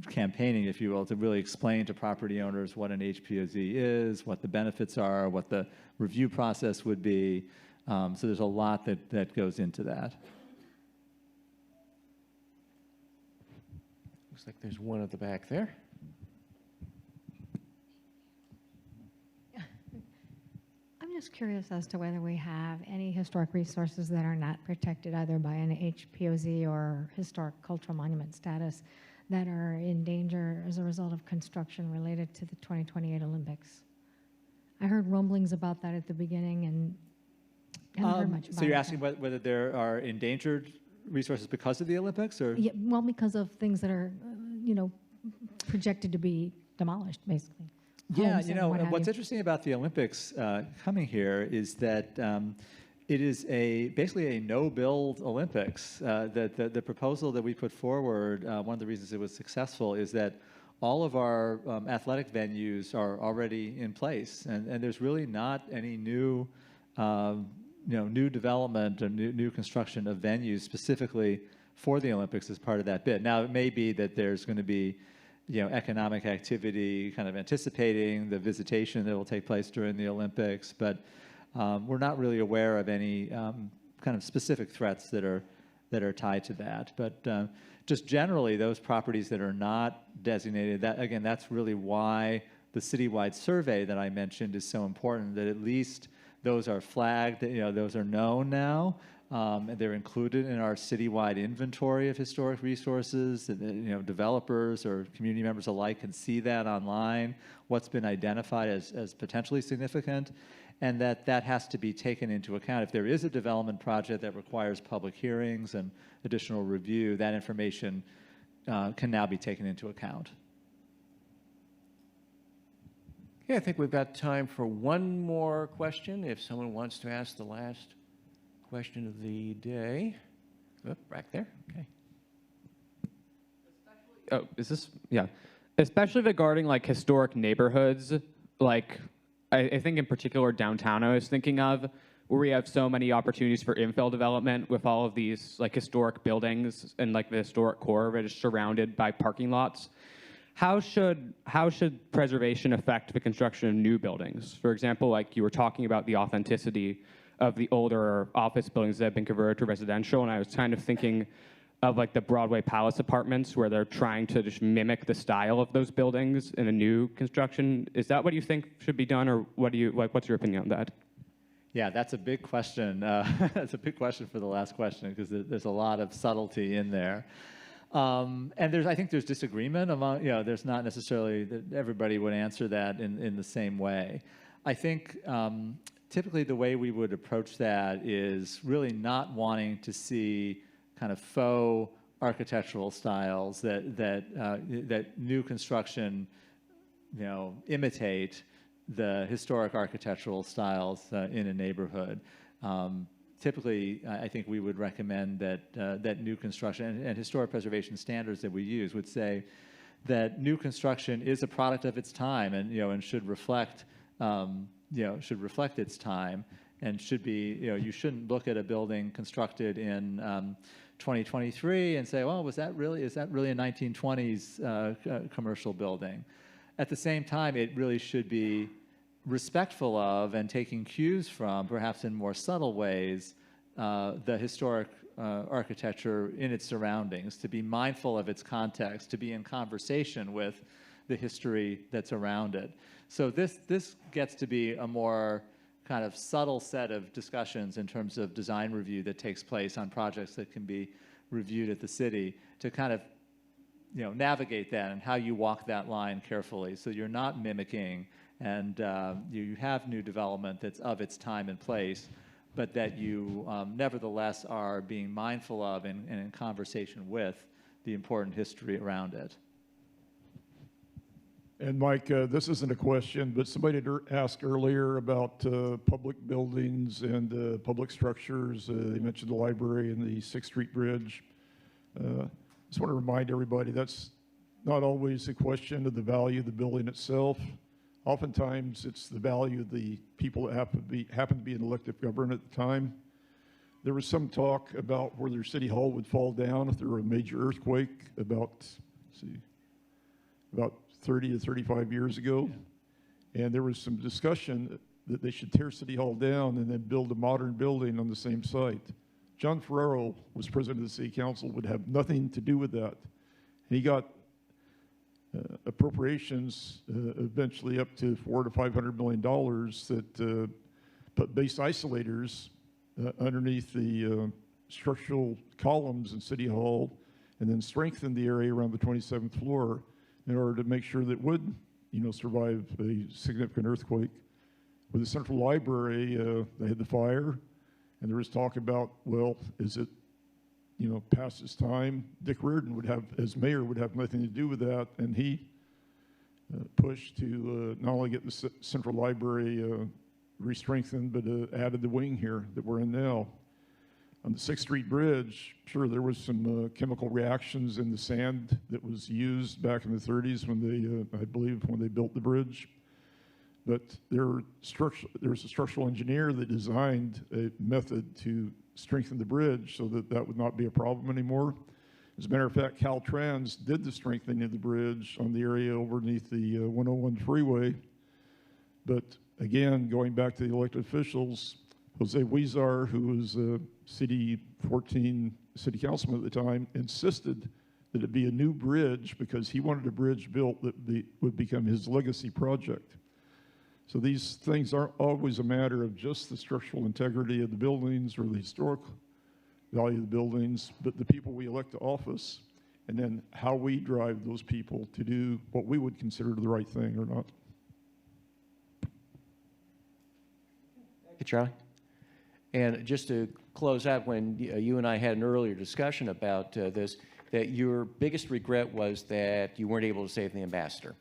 campaigning, if you will, to really explain to property owners what an HPOZ is, what the benefits are, what the review process would be. So there's a lot that goes into that. Looks like there's one at the back there. I'm just curious as to whether we have any historic resources that are not protected either by an HPOZ or historic cultural monument status that are in danger as a result of construction related to the 2028 Olympics. I heard rumblings about that at the beginning and haven't heard much about it. So you're asking whether there are endangered resources because of the Olympics, or? Yeah, well, because of things that are, projected to be demolished, basically. Yeah, Homes and what have what's you. interesting about the Olympics coming here is that it is basically a no-build Olympics. The proposal that we put forward, one of the reasons it was successful is that all of our athletic venues are already in place, and there's really not any new, new development or new construction of venues specifically for the Olympics as part of that bid. Now, it may be that there's going to be economic activity kind of anticipating the visitation that will take place during the Olympics, but we're not really aware of any kind of specific threats that are tied to that. But just generally, those properties that are not designated, that's really why the citywide survey that I mentioned is so important, that at least those are flagged, those are known now. And they're included in our citywide inventory of historic resources. Developers or community members alike can see that online, what's been identified as potentially significant, and that has to be taken into account. If there is a development project that requires public hearings and additional review, that information can now be taken into account. Okay, I think we've got time for one more question, if someone wants to ask the last question of the day. Oh, back there. Okay. Oh, is this? Yeah. Especially regarding like historic neighborhoods, like I think in particular downtown I was thinking of, where we have so many opportunities for infill development with all of these like historic buildings and like the historic core of it is surrounded by parking lots. How should preservation affect the construction of new buildings? For example, like you were talking about the authenticity of the older office buildings that have been converted to residential, and I was kind of thinking of like the Broadway Palace apartments where they're trying to just mimic the style of those buildings in a new construction. Is that what you think should be done, or what's your opinion on that? Yeah, that's a big question. That's a big question for the last question, because there's a lot of subtlety in there. And I think there's disagreement among, there's not necessarily that everybody would answer that in the same way. I think typically the way we would approach that is really not wanting to see kind of faux architectural styles that new construction, imitate the historic architectural styles in a neighborhood. Typically, I think we would recommend that new construction and historic preservation standards that we use would say that new construction is a product of its time, and should reflect its time, and should be, you shouldn't look at a building constructed in 2023 and say, well, is that really a 1920s commercial building? At the same time, it really should be respectful of and taking cues from, perhaps in more subtle ways, the historic architecture in its surroundings, to be mindful of its context, to be in conversation with the history that's around it. So this gets to be a more kind of subtle set of discussions in terms of design review that takes place on projects that can be reviewed at the city, to kind of navigate that and how you walk that line carefully, so you're not mimicking and you have new development that's of its time and place, but that you nevertheless are being mindful of and in conversation with the important history around it. And Mike, this isn't a question, but somebody had asked earlier about public buildings and public structures. They mentioned the library and the 6th Street Bridge. Just want to remind everybody that's not always a question of the value of the building itself. Oftentimes, it's the value of the people that happen to be in elective government at the time. There was some talk about whether City Hall would fall down if there were a major earthquake about 30 to 35 years ago. Yeah. And there was some discussion that they should tear City Hall down and then build a modern building on the same site. John Ferrero was president of the City Council, would have nothing to do with that. And he got appropriations eventually up to $400 to $500 million that put base isolators underneath the structural columns in City Hall and then strengthened the area around the 27th floor in order to make sure that it would, survive a significant earthquake. With the Central Library, they had the fire, and there was talk about, well, is it, past its time? Dick Reardon as mayor, would have nothing to do with that, and he pushed to not only get the Central Library re-strengthened, but added the wing here that we're in now. On the 6th Street Bridge, sure, there was some chemical reactions in the sand that was used back in the 30s when they, I believe, when they built the bridge. But there was a structural engineer that designed a method to strengthen the bridge so that that would not be a problem anymore. As a matter of fact, Caltrans did the strengthening of the bridge on the area underneath the 101 freeway. But again, going back to the elected officials, Jose Huizar, who was a city councilman at the time, insisted that it be a new bridge because he wanted a bridge built that would become his legacy project. So these things aren't always a matter of just the structural integrity of the buildings or the historic value of the buildings, but the people we elect to office, and then how we drive those people to do what we would consider the right thing or not. Thank you, Charlie. And just to close out, when you and I had an earlier discussion about this, that your biggest regret was that you weren't able to save the ambassador.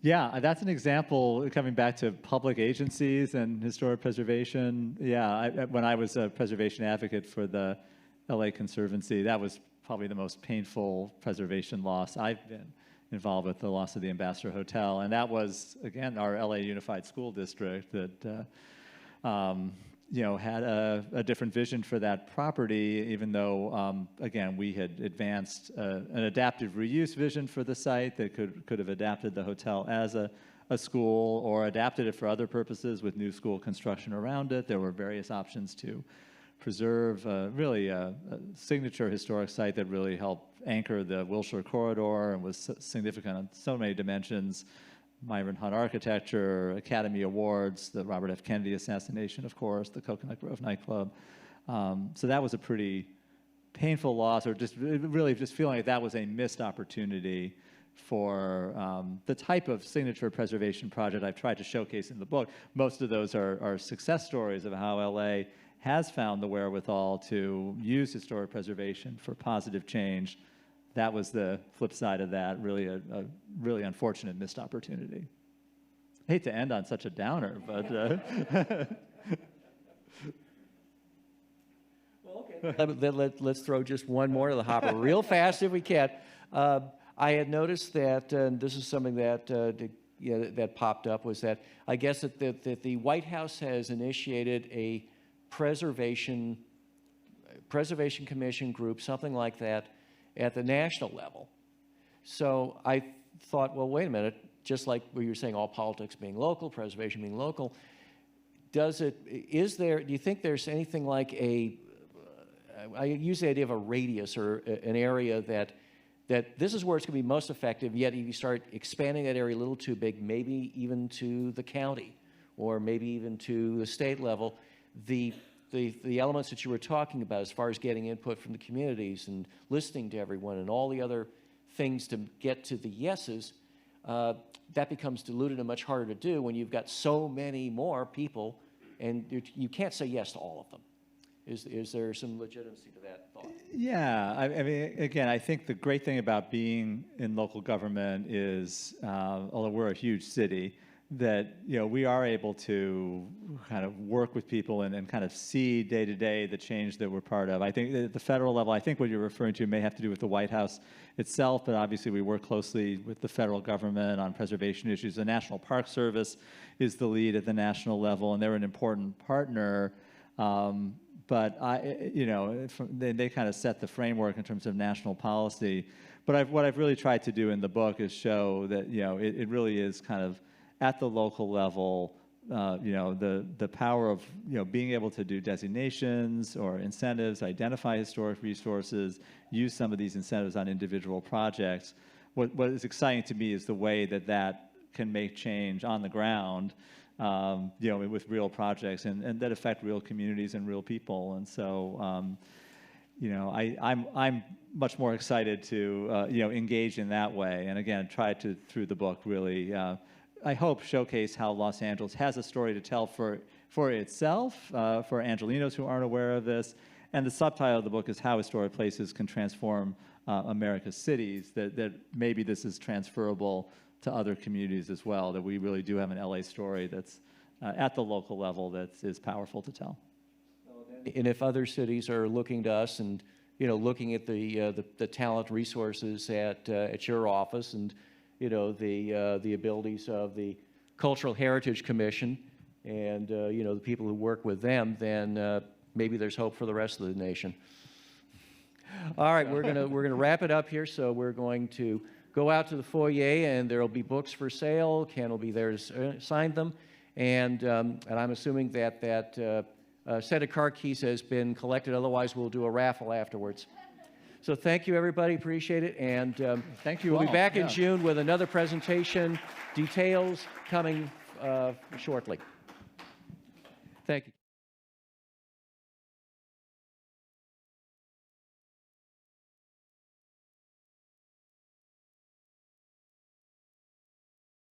Yeah, that's an example, coming back to public agencies and historic preservation. Yeah, when I was a preservation advocate for the LA Conservancy, that was probably the most painful preservation loss I've been involved with, the loss of the Ambassador Hotel. And that was, again, our LA Unified School District that had a different vision for that property, even though, again, we had advanced an adaptive reuse vision for the site that could have adapted the hotel as a school or adapted it for other purposes with new school construction around it. There were various options to preserve really a signature historic site that really helped anchor the Wilshire Corridor and was significant on so many dimensions. Myron Hunt architecture, Academy Awards, the Robert F. Kennedy assassination, of course, the Coconut Grove nightclub. So that was a pretty painful loss, or just really just feeling like that was a missed opportunity for the type of signature preservation project I've tried to showcase in the book. Most of those are success stories of how LA has found the wherewithal to use historic preservation for positive change. That was the flip side of that, really a really unfortunate missed opportunity. I hate to end on such a downer, but... Well, okay. Let's throw just one more to the hopper real fast if we can. I had noticed that, and this is something that that popped up, was that I guess that the White House has initiated a preservation commission group, something like that, at the national level. So I thought, well, wait a minute, just like what you were saying, all politics being local, preservation being local, do you think there's anything like I use the idea of a radius or an area that this is where it's going to be most effective, yet if you start expanding that area a little too big, maybe even to the county or maybe even to the state level, the elements that you were talking about as far as getting input from the communities and listening to everyone and all the other things to get to the yeses, that becomes diluted and much harder to do when you've got so many more people and you can't say yes to all of them. Is there some legitimacy to that thought? Yeah, I mean, again, I think the great thing about being in local government is, although we're a huge city, that we are able to kind of work with people and kind of see day to day the change that we're part of. I think at the federal level, I think what you're referring to may have to do with the White House itself, but obviously we work closely with the federal government on preservation issues. The National Park Service is the lead at the national level, and they're an important partner. But they kind of set the framework in terms of national policy. But what I've really tried to do in the book is show that it really is kind of at the local level, the power of being able to do designations or incentives, identify historic resources, use some of these incentives on individual projects. What is exciting to me is the way that can make change on the ground, with real projects and that affect real communities and real people. And so, I'm much more excited to engage in that way. And again, try to through the book really. I hope showcase how Los Angeles has a story to tell for itself, for Angelinos who aren't aware of this. And the subtitle of the book is How Historic Places Can Transform America's Cities, that maybe this is transferable to other communities as well, that we really do have an LA story that's at the local level that is powerful to tell. And if other cities are looking to us and, looking at the talent resources at your office and, the abilities of the Cultural Heritage Commission and, the people who work with them, then maybe there's hope for the rest of the nation. All right, we're gonna wrap it up here. So we're going to go out to the foyer, and there will be books for sale. Ken will be there to sign them, and I'm assuming that set of car keys has been collected. Otherwise, we'll do a raffle afterwards. So thank you, everybody. Appreciate it. And thank you we'll all. Be back in June with another presentation. Details coming shortly. Thank you.